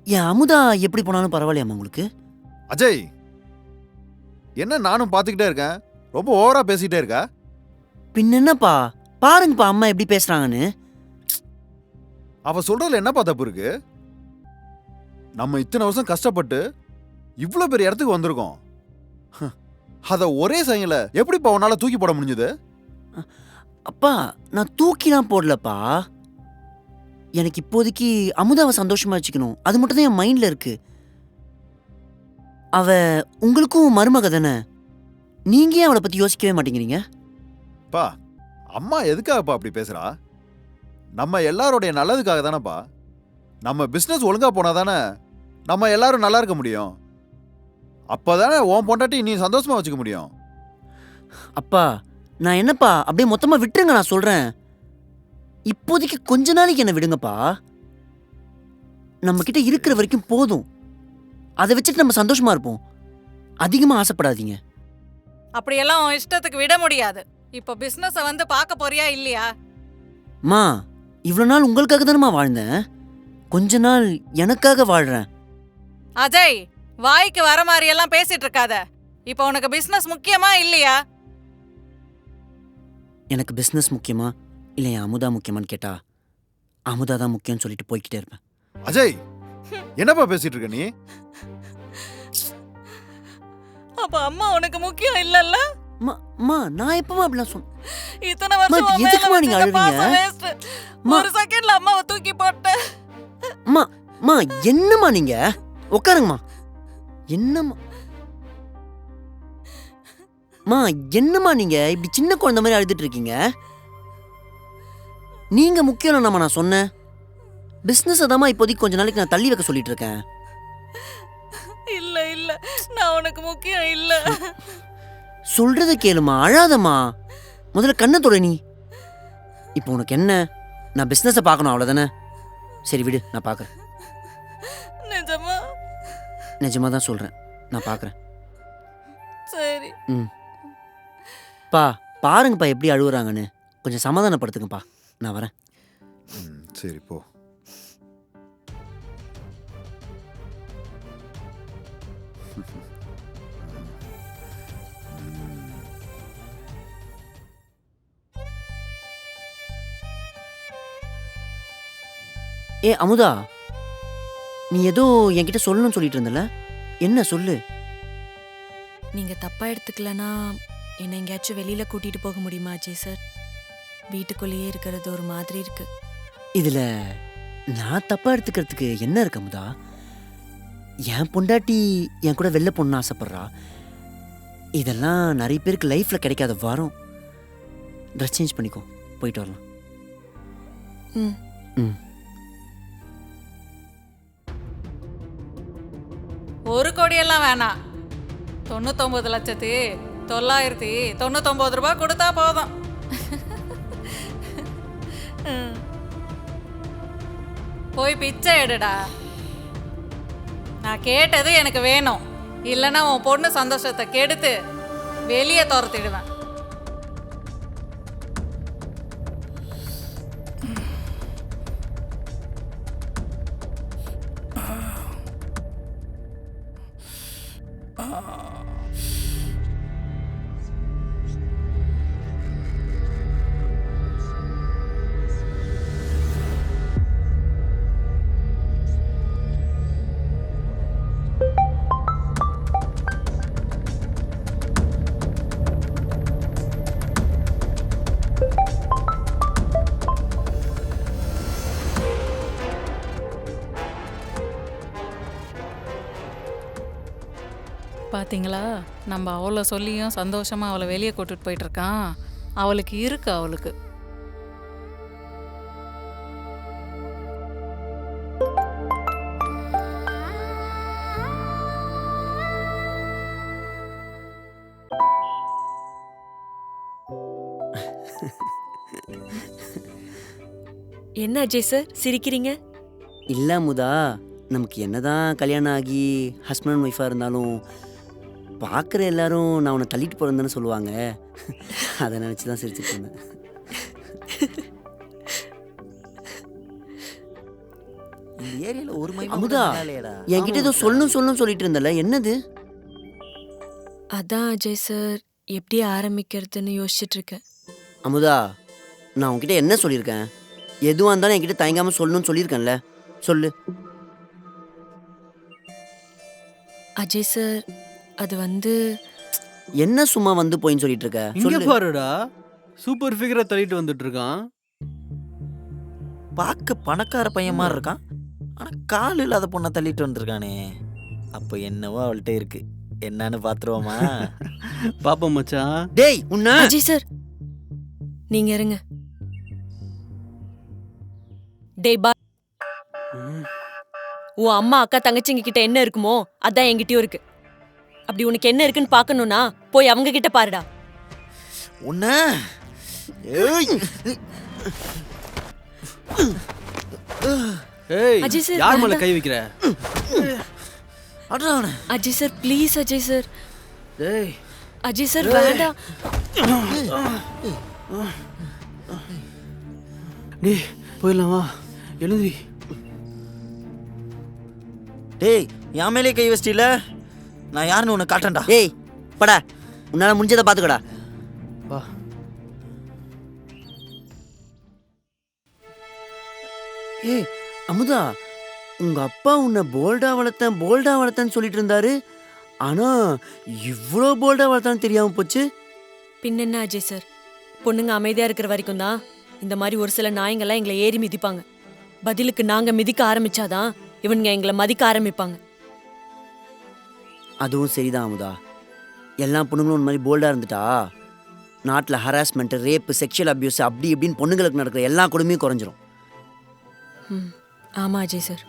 என் அமுதா எப்படி போனாலும் பரவாயில்லையாம்மா உங்களுக்கு? அஜய், என்ன நானும் பார்த்துக்கிட்டே இருக்கேன், ரொம்ப ஓவரா பேசிக்கிட்டே இருக்கா? பின்ன என்னப்பா, பாருங்கப்பா அம்மா எப்படி பேசுறாங்கன்னு. அவ சொல்றதுல என்னப்பா தப்பு இருக்கு? நம்ம இத்தனை வருஷம் கஷ்டப்பட்டு இவ்வளோ பெரிய இடத்துக்கு வந்திருக்கோம். அத ஒரே சைங்கில எப்படிப்பா உன்னால தூக்கி போட முடிஞ்சது? அப்பா நான் தூக்கிலாம் போடலப்பா. எனக்கு இப்போதைக்கு அமுதாவை சந்தோஷமா வச்சுக்கணும், அது மட்டும் தான் என் மைண்ட்ல இருக்கு. அவ உங்களுக்கும் மருமக தானே, நீங்க ஏன் அவளை பத்தி யோசிக்கவே மாட்டேங்கிறீங்க? பா, அம்மா எதுக்காகப்பா அப்படி பேசுறா? நம்ம எல்லாருடைய நல்லதுக்காக தானேப்பா. நம்ம பிசினஸ் ஒழுங்கா போனா தானே நம்ம எல்லாரும் நல்லா இருக்க முடியும். அப்பதானே உன் பொண்டாட்டி நீ சந்தோஷமா வச்சுக்க முடியும். அப்பா நான் என்னப்பா அப்படியே மொத்தமா விட்டுருங்க, நான் சொல்றேன். இப்போதைக்கு கொஞ்ச நாளைக்கு என்ன விடுங்கப்பா. நம்ம கிட்ட இருக்கிற வரைக்கும் போதும், அதை வச்சுட்டு நம்ம சந்தோஷமா இருப்போம். அதிகமா ஆசைப்படாதீங்க. அப்படியெல்லாம் உன் இஷ்டத்துக்கு விட முடியாது. இப்போ பிசினஸ வந்து பார்க்க போறியா இல்லையா? மா, இவ்வளோ நாள் உங்களுக்காக தானேம்மா வாழ்ந்தேன், கொஞ்ச நாள் எனக்காக வாழ்றேன். அஜய், வாய்க்கு வர மாதிரி எல்லாம் பேசிட்டு இருக்காத. இப்போ உனக்கு பிசினஸ் முக்கியமா இல்லையா? எனக்கு பிஸ்னஸ் முக்கியமா இல்லை என் அமுதா முக்கியமான்னு கேட்டா அமுதா தான் முக்கியம்னு சொல்லிட்டு போய்கிட்டே இருப்பேன். அஜய், என்னப்பா பேசிட்டு இருக்க நீ? அப்ப அம்மா உனக்கு முக்கியம் இல்லல்ல? அம்மா நான் எப்பமா அப்படிலாம் சொன்னேன்? இத்தனை வருஷம் உன் மேல எதுக்குமா நீங்க வச்சிருந்த அழுவீங்க? பாசம் waste. ஒரு செகண்ட்ல அம்மாவை தூக்கி போட்ட. அம்மா என்னம்மா நீங்க உட்காருங்கம்மா. என்னம்மா என்னம்மா நீங்க இப்படி சின்ன குழந்தை மாதிரி அழுதுட்டு இருக்கீங்க? நீங்க முக்கியம் இல்லைனாமா நான் சொன்னேன். பிசினஸ் அதாம்மா இப்போதைக்கு கொஞ்ச நாளைக்கு நான் தள்ளி வைக்க சொல்லிட்டு இருக்கேன். இல்ல இல்ல, நான் உனக்கு முக்கியம் இல்ல. சொல்றத கேளுமா, அழாதம்மா. முதல்ல கண்ணை தொட நீ. இப்போ உனக்கு என்ன, நான் பிசினஸை பார்க்கணும் அவ்வளோதானே? சரி விடு, நான் பார்க்குறேன். நிஜமா? நிஜமா தான் சொல்கிறேன், நான் பார்க்குறேன். சரி. பாருங்கப்பா எப்படி அழுகுறாங்கன்னு. கொஞ்சம் சமாதானப்படுத்துங்கப்பா, நான் வரேன். சரி போ. அமுதா, நீ ஏதோ என்கிட்ட சொல்லணும்னு சொல்லிட்டு இருந்தல, என்ன சொல்லு. நீங்க தப்பா எடுத்துக்கலனா என்ன எங்கேயாச்சும் வெளியில கூட்டிட்டு போக முடியுமா அஜய் சார்? வீட்டுக்குள்ளேயே இருக்கிறது ஒரு மாதிரி இருக்கு. இதுல நான் தப்பா எடுத்துக்கிறதுக்கு என்ன இருக்கு அமுதா? என் பொண்டாட்டி என் கூட வெளில போகணும்னு ஆசைப்படுறா. இதெல்லாம் நிறைய பேருக்கு லைஃப்ல கிடைக்காத வரும். ட்ரெஸ் சேஞ்ச் பண்ணிக்கோ, போயிட்டு வரலாம். ம். 1 கோடியெல்லாம் வேணாம். 99,999,000 ரூபாய் கொடுத்தா போதும். போய் பிச்சை எடுடா. நான் கேட்டது எனக்கு வேணும், இல்லைன்னா உன் பொண்ணு சந்தோஷத்தை கெடுத்து வெளியே துரத்திடுவேன். பார்த்தீங்களா, நம்ம அவளை சொல்லியும் சந்தோஷமா அவளை வெளியே கூட்டிட்டு போயிட்டு இருக்கான். அவளுக்கு இருக்கு, அவளுக்கு. என்ன அஜய் சார் சிரிக்கிறீங்க? இல்ல அமுதா, நமக்கு என்னதான் கல்யாணம் ஆகி ஹஸ்பண்ட் அண்ட் ஒய்ஃபாக இருந்தாலும் பார்க்குற எல்லாரும் நான் உன்னை தள்ளிட்டு போகிறேன்னு சொல்லுவாங்க. அதை நினச்சி தான் சிரிச்சுட்டு இருந்தேன். இந்த ஏரியால ஒரு மைண்ட் அமுதா, என்கிட்ட ஏதோ சொல்லணும் சொல்லிட்டு இருந்தல, என்னது? அதான் அஜய் சார் எப்படி ஆரம்பிக்கிறதுன்னு யோசிச்சுட்டு இருக்கேன். அமுதா, நான் உன்கிட்ட என்ன சொல்லியிருக்கேன்? எதுவாக இருந்தாலும் என்கிட்ட தயங்காமல் சொல்லணும்னு சொல்லியிருக்கேன்ல, சொல்லு. அஜய் சார் அது வந்து என்ன சும்மா வந்து போயின்னு சொல்லிட்டு இருக்க? இங்க சொல்லு. பாருடா, சூப்பர் ஃபிகரை தள்ளிட்டு வந்துட்டு இருக்கான். பார்க்க பணக்கார பையன் மாதிரி இருக்கான், ஆனா கால் இல்லாத பொண்ணை தள்ளிட்டு வந்திருக்கானே. அப்போ என்னவோ அவள்கிட்ட இருக்கு, என்னன்னு பாத்துருவோமா? பாப்போம் மச்சான். டேய் உன்ன அஜய் சார் நீங்க இருங்க. டேய் பா, உன் அம்மா அக்கா தங்கச்சிங்க கிட்ட என்ன இருக்குமோ அதான் என்கிட்டயும் இருக்கு. அப்படி உனக்கு என்ன இருக்குன்னு பார்க்கணும்னா போய் அவங்க கிட்ட பாருடா. உன்ன ஏய் ஏய், அஜய் சார், யார் மேல வேண்டாம். கை வைக்கிற? அட்ரா அவனை. Ajay sir please Ajay sir. டேய் அஜய் சார் வேண்டாம். டேய் போயிடலாமா? எழுந்திரி. டேய், என் மேலே கை வச்சிட்டில, நான் யாருன்னு உன்னை காட்டேன்டா. டேய் படா, உன்னால முடிஞ்சதை பார்த்துக்கடா. வா. ஏய் அமுதா, உங்க அப்பா உன்னை போல்டா வளர்த்தேன்னு சொல்லிட்டு இருந்தாரு. ஆனா இவ்வளோ போல்டா வளர்த்தான்னு தெரியாம போச்சு. பின்ன என்ன அஜய் சார், பொண்ணுங்க அமைதியா இருக்கிற வரைக்கும் தான் இந்த மாதிரி ஒரு சில நாய்ங்கெல்லாம் எங்களை ஏறி மிதிப்பாங்க. பதிலுக்கு நாங்க மிதிக்க ஆரம்பிச்சாதான் இவனுங்க எங்களை மதிக்க ஆரம்பிப்பாங்க. அதுவும் சரிதான் அமுதா. எல்லா பொண்ணுங்களும் ஒரு மாதிரி போல்டா இருந்துட்டா நாட்டில் ஹராஸ்மெண்ட், ரேப்பு, செக்ஷுவல் அபியூஸ் அப்படி இப்படின்னு பொண்ணுங்களுக்கு நடக்கிற எல்லா கொடுமையும் குறைஞ்சிரும். ஆமா அஜய் சார்.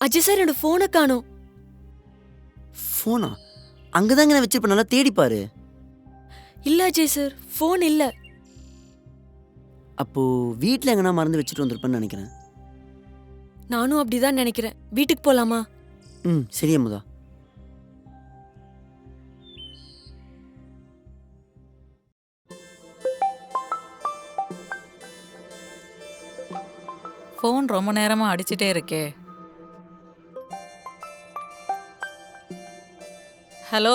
அஜய் சார் என்னோட போனை காணோம். ஃபோனா? அங்கதாங்க வச்சிருப்ப, நல்லா தேடிப்பாரு. இல்ல அஜய் சார், போன் இல்ல. அப்போ வீட்டில் எங்கன்னா மறந்து வச்சுட்டு வந்திருப்பேன்னு நினைக்கிறேன். நானும் அப்படிதான் நினைக்கிறேன். வீட்டுக்கு போலாமா? சரி அமுதா. ஃபோன் ரொம்ப நேரமா அடிச்சிட்டே இருக்கே. ஹலோ,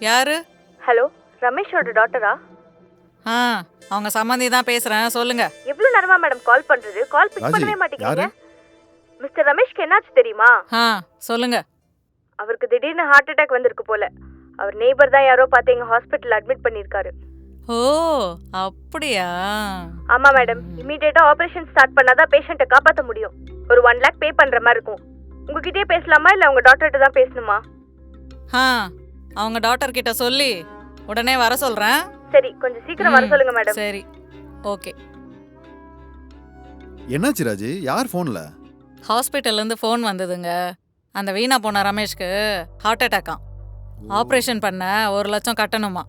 யாரு? ஹலோ, ரமேஷோட டாக்டரா? ஆ, அவங்க சம்மந்தி தான் பேசுறேன், சொல்லுங்க. எவ்வளவு நேரமா மேடம் கால் பண்றது? கால் பிக் ராஜி, பண்ணவே மாட்டேங்கிறீங்க. யாரு? மிஸ்டர் ரமேஷ்க்கு என்னாச்சு தெரியுமா? ஆ, சொல்லுங்க. அவருக்கு திடீர்னு ஹார்ட் அட்டாக் வந்திருக்கு போல. அவர் நெய்பர் தான் யாரோ பார்த்து எங்க ஹாஸ்பிட்டல் அட்மிட் பண்ணிருக்காரு. ஓ, அப்படியா? ஆமா மேடம், இமிடியேட்டா ஆபரேஷன் ஸ்டார்ட் பண்ணாதான் பேஷண்ட்டை காப்பாற்ற முடியும். ஒரு 1 lakh பே பண்ற மாதிரி இருக்கும். உங்ககிட்டயே பேசலாமா இல்ல உங்க டாக்டர்கிட்ட தான் பேசணுமா? ஆ, அவங்க டாக்டர் கிட்ட சொல்லி உடனே வர சொல்றேன். சரி, கொஞ்சம் சீக்கிரம் வர சொல்லுங்க மேடம். சரி, ஓகே. என்னாச்சு ராஜி? யார் ஃபோன்ல? ஹாஸ்பிட்டல்ல இருந்து ஃபோன் வந்ததுங்க. அந்த வீணா போன ரமேஷ்க்கு ஹார்ட் அட்டாக்காம். ஆபரேஷன் பண்ண 1 லட்சம் கட்டணுமா.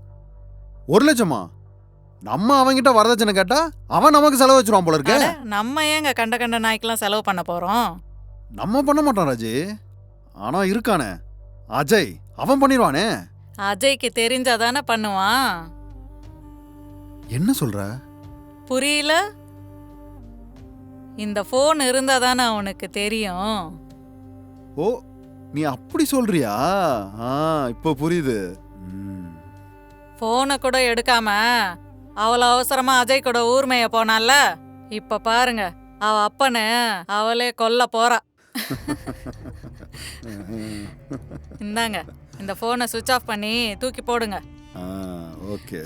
1 லட்சமா? நம்ம அவன்கிட்ட வரதட்சணை கேட்டா அவன் நமக்கு செலவு வச்சிருவான் போல இருக்க. அட, நம்ம ஏங்க கண்ட கண்ட நாய்க்கெல்லாம் செலவு பண்ண போறோம்? நம்ம பண்ண மாட்டோம் ராஜி. ஆனா இருக்கானே அஜய், அவன் பண்ணிடுவானே. அஜய்க்கு தெரிஞ்சாதானே பண்ணுவான். என்ன சொல்ற? புரியல? இந்த ஃபோன் இருந்தாதானே அவனுக்கு தெரியும். ஓ, நீ அப்படி சொல்றியா? இப்போ புரியுது. ஃபோனை கூட எடுக்காம அவள அவசரமா அஜய் கூட ஊர்மைய போனால, இப்ப பாருங்க அவ அப்பனு அவளே கொல்ல போறா. இந்தாங்க, இந்த ஃபோனை சுவிட்ச் ஆஃப் பண்ணி தூக்கி போடுங்க. ஓகே.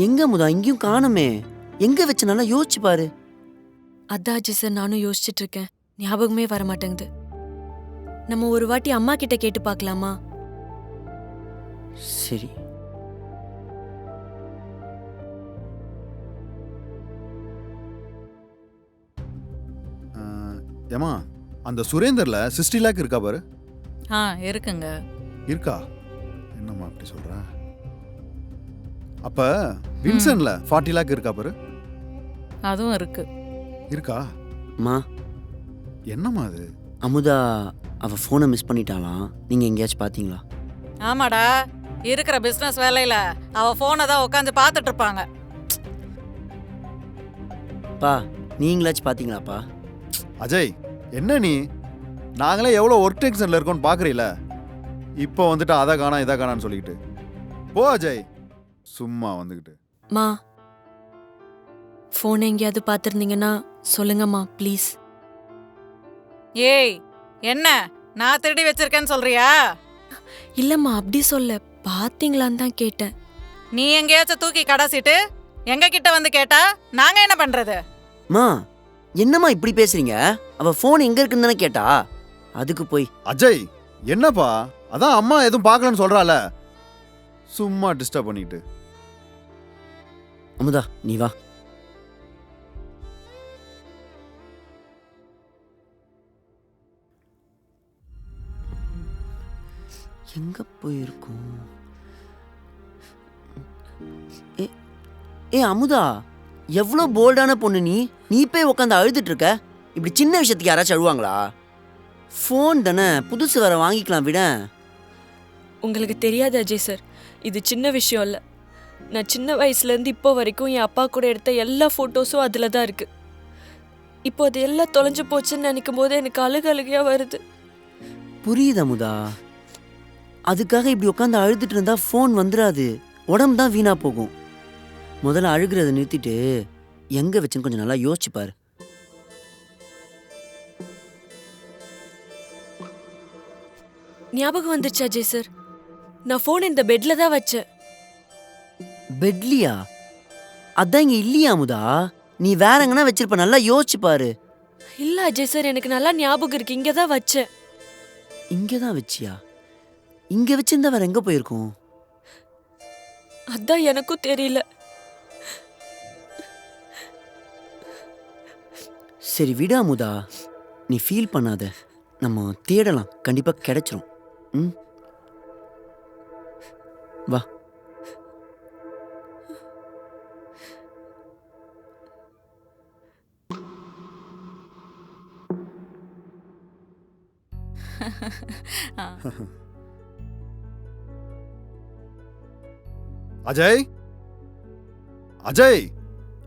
எங்க முதா, இங்கேயும் காணுமே. எங்க வச்சு நல்லா யோசிச்சு பாரு. அதான் அஜய் சார், நானும் யோசிச்சுட்டு இருக்கேன். ஞாபகமே வர மாட்டேங்குது. நம்ம ஒரு வாட்டி அம்மா கிட்ட கேட்டு பார்க்கலாமா? சரி. ஏமா, அந்த சுரேந்தர்ல 60 lakh இருக்கா பாரு. இருக்குங்க. இருக்கா? என்னம்மா அப்படி சொல்ற? அப்ப வின்சன்ல 40 lakh இருக்கா பாரு. அதுவும் இருக்கு. இருக்கா? அம்மா, என்னம்மா அது? அமுதா அவ ஃபோனை மிஸ் பண்ணிட்டாளாம். நீங்க எங்கேயாச்சும் பாத்தீங்களா? ஆமாடா, இருக்கிற பிசினஸ் வேலையில அவ போனை தான் உட்காந்து பார்த்துட்டு இருப்பாங்க. பா, நீங்களாச்சும் பாத்தீங்களாப்பா? அஜய், என்ன நீ? நாங்களே எவ்வளோ ஒர்க் டென்ஷனில் இருக்கோன்னு பார்க்குறீல, இப்போ வந்துட்டு அதை காணா இதை காணான்னு சொல்லிக்கிட்டு. போ அஜய், சும்மா வந்துக்கிட்டு. மா, ஃபோன் எங்கேயாவது பார்த்துருந்தீங்கன்னா சொல்லுங்கம்மா ப்ளீஸ். ஏய், என்ன நான் திருடி வச்சிருக்கேன்னு சொல்றியா? இல்லம்மா, அப்படி சொல்ல, பாத்தீங்களான்னு தான் கேட்டேன். நீ எங்கேயாச்சும் தூக்கி கடாசிட்டு எங்க கிட்ட வந்து கேட்டா நாங்க என்ன பண்றது? மா, என்னம்மா இப்படி பேசுறீங்க? அவ ஃபோன் எங்க இருக்குன்னு தானே கேட்டா, அதுக்கு போய். அஜய், என்னப்பா? அதான் அம்மா எதுவும் பார்க்கலன்னு சொல்றால, சும்மா டிஸ்டர்ப் பண்ணிட்டு. அமுதா, நீ வா. எங்க போயிருக்கும்? ஏ அமுதா, எவ்வளோ போல்டான பொண்ணு நீ. நீ போய் உட்காந்து அழுதுட்டு இருக்க. இப்படி சின்ன விஷயத்துக்கு யாராச்சும் அழுவாங்களா? ஃபோன் தானே, புதுசு வேற வாங்கிக்கலாம் விட. உங்களுக்கு தெரியாது அஜய் சார், இது சின்ன விஷயம் இல்லை. நான் சின்ன வயசுலேருந்து இப்போ வரைக்கும் என் அப்பா கூட எடுத்த எல்லா ஃபோட்டோஸும் அதில் தான் இருக்குது. இப்போ அது எல்லாம் தொலைஞ்சு போச்சுன்னு நினைக்கும் போது எனக்கு அழுகையாக வருது. புரியுது அமுதா, அதுக்காக இப்படி உட்காந்து அழுதுட்டு இருந்தா ஃபோன் வந்துடாது, உடம்பு தான் வீணா போகும். முதல்ல அழுகிறத நிறுத்திட்டு எங்க வச்சுன்னு கொஞ்சம் நல்லா யோசிச்சு பாரு. ஞாபகம் வந்துருச்சு அஜய் சார், நான் ஃபோன் இந்த பெட்ல தான் வச்சேன். பெட்லியா? அதான் இங்க இல்லையா அமுதா? நீ வேற எங்கன்னா வச்சிருப்ப, நல்லா யோசிச்சு பாரு. இல்லை அஜய் சார், எனக்கு நல்லா ஞாபகம் இருக்கு, இங்கே தான் வச்சேன். இங்கதான் வச்சியா? இங்க வச்சிருந்தா வேற எங்க போயிருக்கும்? அதான் எனக்கும் தெரியல. சரி விடு அமுதா, நீ ஃபீல் பண்ணாத, நம்ம தேடலாம், கண்டிப்பா கிடைச்சிரும். ம், வா. அஜய், அஜய்,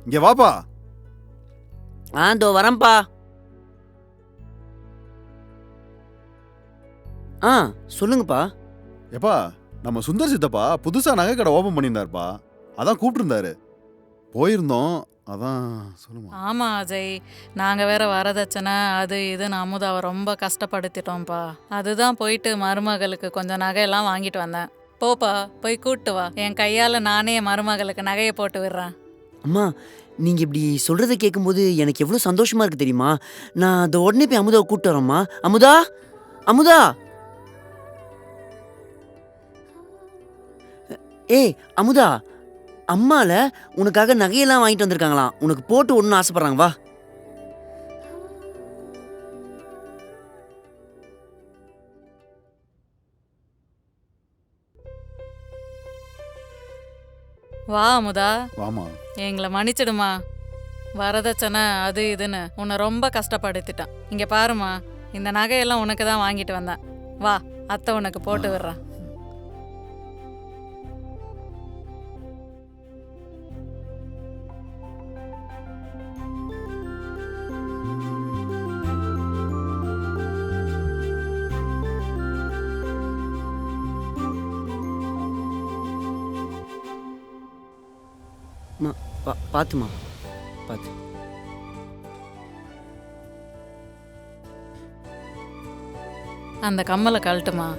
இங்க வாப்பா. தோ வரேன்பா. சொல்லுங்கப்பா. எப்பா, நம்ம சுந்தர் சித்தப்பா புதுசா நகை கடை ஓபன் பண்ணியிருந்தாருப்பா, அதான் கூப்பிட்டுருந்தாரு. போயிருந்தோம், அதான் சொல்லுமா. ஆமா அஜய், நாங்க வேற வரதட்சணை அது இதுன்னு அமுதாவை ரொம்ப கஷ்டப்படுத்திட்டோம்ப்பா. அதுதான் போயிட்டு மருமகளுக்கு கொஞ்சம் நகையெல்லாம் வாங்கிட்டு வந்தேன். போப்பா, போய் கூட்டு வா, என் கையால நானே என் மருமகளுக்கு நகையை போட்டு விடுறேன். அம்மா, நீங்க இப்படி சொல்றதை கேட்கும்போது எனக்கு எவ்வளவு சந்தோஷமா இருக்கு தெரியுமா? நான் அதை உடனே போய் அமுதாவை கூப்பிட்டு வரேம்மா. அமுதா, அமுதா. ஏய் அமுதா, அம்மால உனக்காக நகையெல்லாம் வாங்கிட்டு வந்திருக்காங்களாம், உனக்கு போட்டு ஒண்ணு ஆசைப்படுறாங்க, வா. வா அமுதா, வாமா. எங்களை மன்னிச்சிடுமா. வரதட்சணை அது இதுன்னு உன்னை ரொம்ப கஷ்டப்படுத்திட்டான். இங்க பாருமா, இந்த நகையெல்லாம் உனக்கு தான் வாங்கிட்டு வந்தேன். வா, அத்தை உனக்கு போட்டு விடுறேன். பாத்துமா, பாத்து. அந்த கம்மலை கழட்டுமா.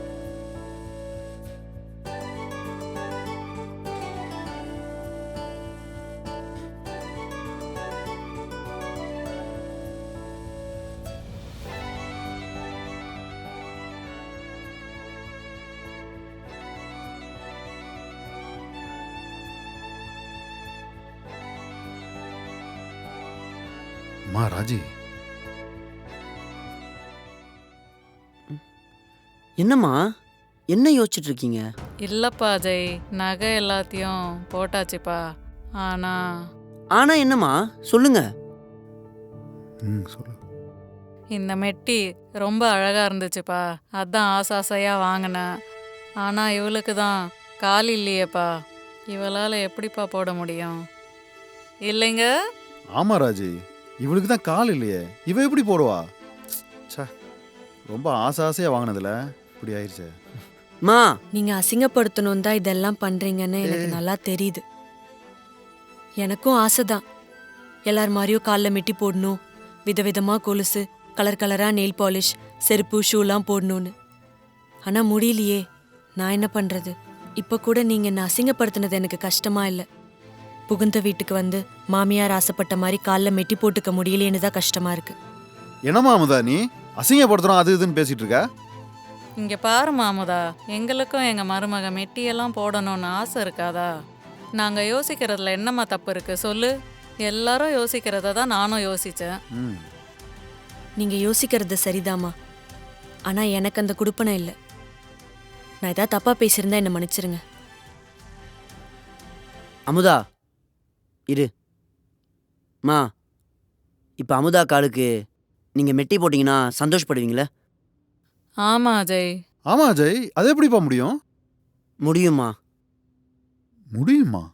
அம்மா ராஜி, என்னம்மா, என்ன யோசிச்சுட்டு இருக்கீங்க? இல்லப்பா அஜய், நகை எல்லாத்தையும் போட்டாச்சுப்பா. ஆனா ஆனா என்னம்மா, சொல்லுங்க. சொல்லு. இந்த மெட்டி ரொம்ப அழகா இருந்துச்சுப்பா, அதான் ஆசையா வாங்கினேன். ஆனா இவளுக்கு தான் கால் இல்லையேப்பா, இவளால எப்படிப்பா போட முடியும்? இல்லைங்க? ஆமா ராஜி, இவளுக்கு தான் கால் இல்லையே, இவ எப்படி போடுவா? ச்சே, ரொம்ப ஆசையா வாங்கினதுல இப்படி ஆயிடுச்சு. மா நீங்க அசிங்கப்படுத்தணும் தான் இதெல்லாம் பண்றீங்கன்னு எனக்கு நல்லா தெரியுது. எனக்கும் ஆசைதான் எல்லார் மாதிரியும் காலில் மெட்டி போடணும், விதவிதமா கொலுசு, கலர் கலரா நெயில் பாலிஷ், செருப்பு, ஷூலாம் போடணும்னு. ஆனா முடியலையே, நான் என்ன பண்றது? இப்ப கூட நீங்க என்ன அசிங்கப்படுத்தினது எனக்கு கஷ்டமா இல்லை. புகுந்த வீட்டுக்கு வந்து மாமியார் ஆசைப்பட்ட மாதிரி காலில் மெட்டி போட்டுக்க முடியலேன்னு தான் கஷ்டமா இருக்கு. என்னம்மா அமுதா நீ அசிங்கப்படுத்துறோம் அது இதுன்னு பேசிட்டு இருக்க? இங்க பாரு மாமுதா, எங்களுக்கும் எங்க மருமக மெட்டியெல்லாம் போடணும்னு ஆசை இருக்காதா? நாங்க யோசிக்கிறதுல என்னம்மா தப்பு இருக்கு சொல்லு? எல்லாரும் யோசிக்கிறத தான் நானும் யோசிச்சேன். ம். நீங்க யோசிக்கிறது சரிதாம்மா, ஆனா எனக்கு அந்த குடுப்பனை இல்லை. நான் ஏதாவது தப்பா பேசியிருந்தா என்ன மன்னிச்சிருங்க. அமுதா இரு. மா இப்போ அமுதா காலுக்கு நீங்கள் மெட்டி போட்டிங்கன்னா சந்தோஷப்படுவீங்களே? ஆமா அஜய். ஆமா அஜய், அது எப்படிப்பா முடியும்? முடியுமா? முடியுமா?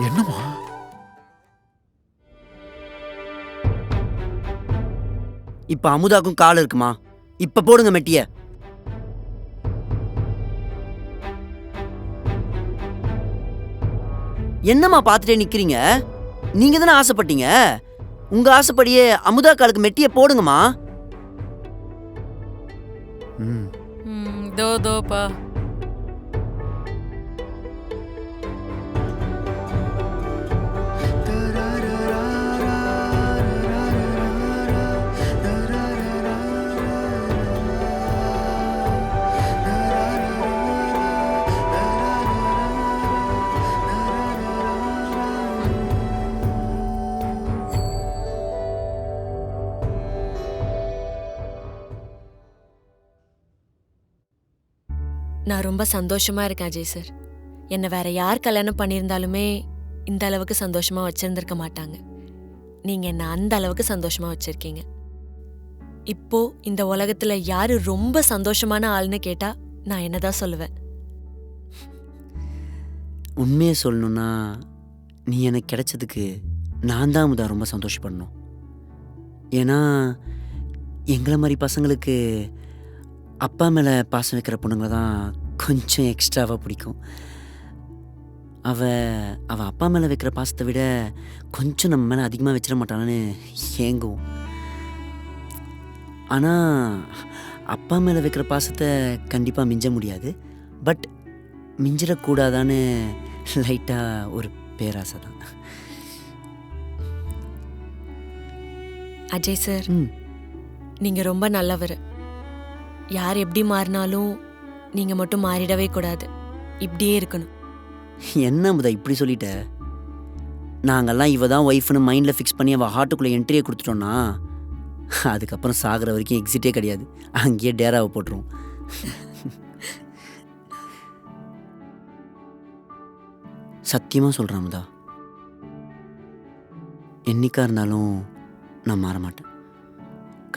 என்னம்மா? இப்போ அமுதாக்கும் கால் இருக்குமா? இப்போ போடுங்க மெட்டிய. என்னம்மா பார்த்துட்டே நிக்கிறீங்க? நீங்க தானே ஆசைப்பட்டீங்க. உங்க ஆசைப்படியே அமுதா காலுக்கு மெட்டிய போடுங்கம்மா. ம். தோப்பா. நான் ரொம்ப சந்தோஷமா இருக்கேன் அஜய் சார். என்னை வேற யார் கல்யாணம் பண்ணியிருந்தாலுமே இந்த அளவுக்கு சந்தோஷமா வச்சிருந்திருக்க மாட்டாங்க. நீங்க என்ன அந்த அளவுக்கு சந்தோஷமா வச்சிருக்கீங்க. இப்போ இந்த உலகத்துல யாரு ரொம்ப சந்தோஷமான ஆள்னு கேட்டா நான் என்னதான் சொல்லுவேன்? உண்மையை சொல்லணும்னா நீ எனக்கு கிடைச்சதுக்கு நான் தான் அமுதா ரொம்ப சந்தோஷப்படணும். ஏன்னா எங்களை மாதிரி பசங்களுக்கு அப்பா மேலே பாசம் வைக்கிற பொண்ணுங்களை தான் கொஞ்சம் எக்ஸ்ட்ராவாக பிடிக்கும். அவள் அப்பா மேலே வைக்கிற பாசத்தை விட கொஞ்சம் நம்ம மேலே அதிகமாக வச்சிட மாட்டானு ஏங்குவோம். ஆனால் அப்பா மேலே வைக்கிற பாசத்தை கண்டிப்பாக மிஞ்ச முடியாது. பட் மிஞ்சிடக்கூடாதான்னு லைட்டாக ஒரு பேராசை தான். அஜய் சார், நீங்க ரொம்ப நல்லவர். யார் எப்படி மாறினாலும் நீங்க மட்டும் மாறிடவே கூடாது, இப்படியே இருக்கணும். என்ன முதா இப்படி சொல்லிட்ட? நாங்கள்லாம் இவ தான் ஒய்ஃப்னு மைண்டில் ஃபிக்ஸ் பண்ணி அவள் ஹார்ட்டுக்குள்ளே என்ட்ரியை கொடுத்துட்டோன்னா அதுக்கப்புறம் சாகிற வரைக்கும் எக்ஸிட்டே கிடையாது, அங்கேயே டேராவை போட்டுருவோம். சத்தியமாக சொல்கிறேன் முதா, என்னைக்கா இருந்தாலும் நான் மாற மாட்டேன்.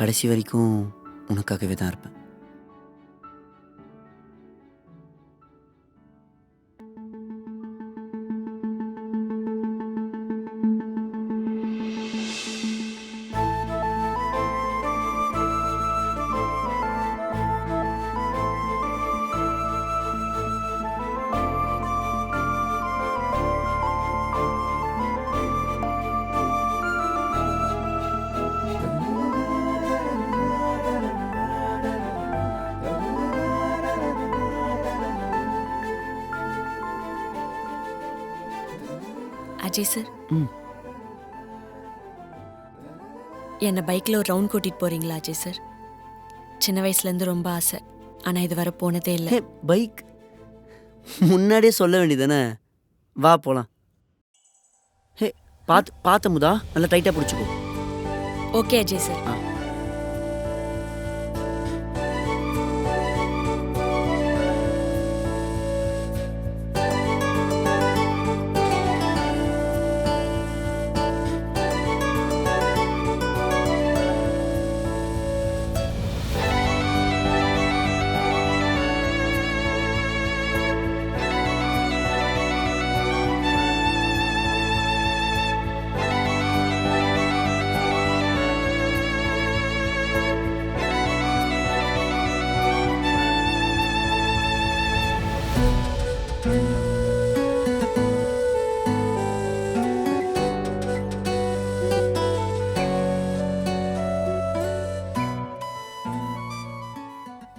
கடைசி வரைக்கும் உனக்காகவே தான் இருப்பேன். அஜய் சார், என்னை பைக்கில் ஒரு ரவுண்ட் கூட்டிகிட்டு போகிறீங்களா அஜய் சார்? சின்ன வயசுலேருந்து ரொம்ப ஆசை, ஆனால் இது வரை போனதே இல்லை. பைக் முன்னாடியே சொல்ல வேண்டியதானே? வா போலாம். ஹே, பார்த்து அமுதா, நல்லா டைட்டா பிடிச்சிக்கோ. Okay Ajay sir.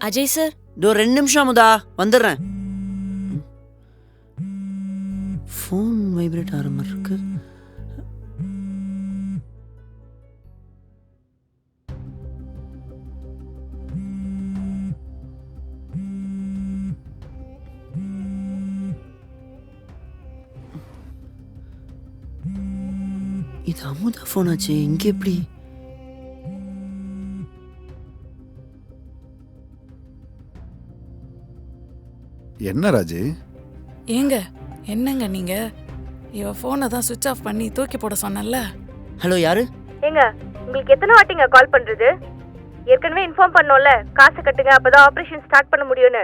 Ajay sir, இதோ 2 நிமிஷம் அமுதா, வந்துடுறேன். ஃபோன் வைப்ரேட் ஆகிற மாதிரி இருக்கு. இது அமுதா ஃபோன் ஆச்சு, இங்கே எப்படி? என்ன ராஜு? ஏங்க என்னங்க நீங்க? இவ போனை தான் சுவிட்ச் ஆஃப் பண்ணி தூக்கி போட சொன்னல. ஹலோ, யாரு? ஏங்க உங்களுக்கு எத்தனை வாட்டிங்க கால் பண்றது? ஏற்கனவே இன்ஃபார்ம் பண்ணோம்ல, காசு கட்டுங்க அப்பதான் ஆபரேஷன் ஸ்டார்ட் பண்ண முடியும்னு.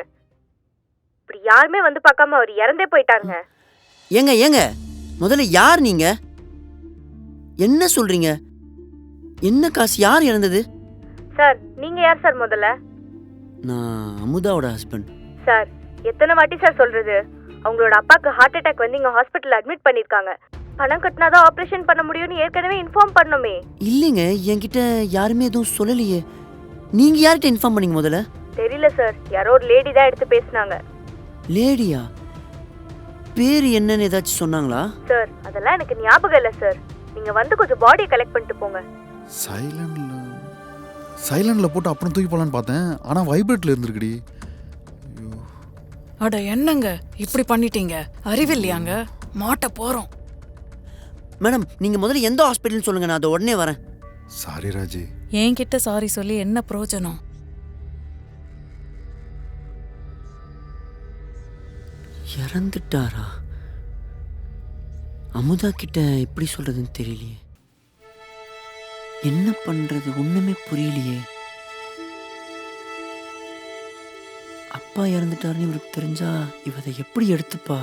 இப்படி யாருமே வந்து பார்க்காம அவர் இறந்தே போயிட்டாருங்க. ஏங்க முதல்ல யார் நீங்க? என்ன சொல்றீங்க? என்ன காசு? யார் இறந்தது? சார் நீங்க யார் சார் முதல்ல? நான் அமுதாவோட ஹஸ்பண்ட். சார் எத்தனை வாட்டி சார் சொல்றது? அவங்களோட அப்பாக்கு ஹார்ட் அட்டாக் வந்து இங்க ஹாஸ்பிட்டல் அட்மிட் பண்ணிருக்காங்க. பணம் கட்டினாதான் ஆபரேஷன் பண்ண முடியும்னு ஏற்கனவே இன்ஃபார்ம் பண்ணோமே. இல்லைங்க, என்கிட்ட யாருமே எதுவும் சொல்லலையே. நீங்க யார்கிட்ட இன்ஃபார்ம் பண்ணீங்க முதல்ல? தெரியல சார், யாரோ ஒரு லேடி தான் எடுத்து பேசினாங்க. லேடியா? பேர் என்னன்னு ஏதாச்சும் சொன்னாங்களா? சார் அதெல்லாம் எனக்கு ஞாபகம் இல்லை சார். நீங்க வந்து கொஞ்சம் பாடியை கலெக்ட் பண்ணிட்டு போங்க. சைலண்ட்ல போட்டு அப்புறம் தூக்கி போலான்னு பார்த்தேன், ஆனா வைப்ரேட்ல இருந்திருக்குடி. அட என்னங்க இப்படி பண்ணிட்டீங்க? அறிவில்லையாங்க? மாட்ட போறோம். மேடம், நீங்க முதல்ல எந்த ஹாஸ்பிட்டல்னு சொல்லுங்க, நான் அதை உடனே வரேன். சாரி ராஜி. என்கிட்ட சாரி சொல்லி என்ன பிரயோஜனம்? இறந்துட்டாரா? அமுதா கிட்ட எப்படி சொல்றதுன்னு தெரியலையே. என்ன பண்றது? ஒண்ணுமே புரியலையே. அப்பா இறந்துட்டாருன்னு இவருக்கு தெரிஞ்சா இவதை எப்படி எடுத்துப்பா?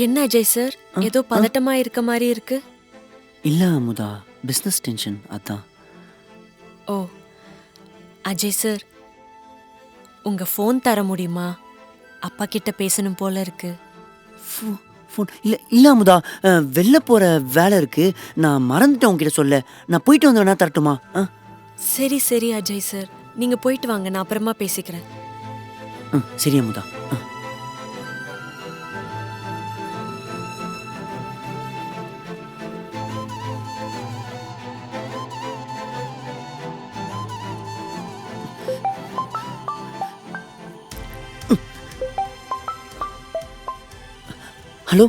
என்ன அஜய் சார், ஏதோ பதட்டமா இருக்க மாதிரி இருக்கு. இல்ல அமுதா, பிசினஸ் டென்ஷன், அதான். ஓ அஜய் சார், உங்க ஃபோன் தர முடியுமா? அப்பா கிட்ட பேசணும் போல இருக்கு. ஃபோன் இல்ல அமுதா, வெளில போற வேலை இருக்கு, நான் மறந்துட்டேன் உங்ககிட்ட சொல்ல. நான் போயிட்டு வந்து வேணா தரட்டுமா? சரி அஜய் சார், நீங்க போயிட்டு வாங்க, நான் அப்புறமா பேசிக்கிறேன். சரி அமுதா. ஹலோ,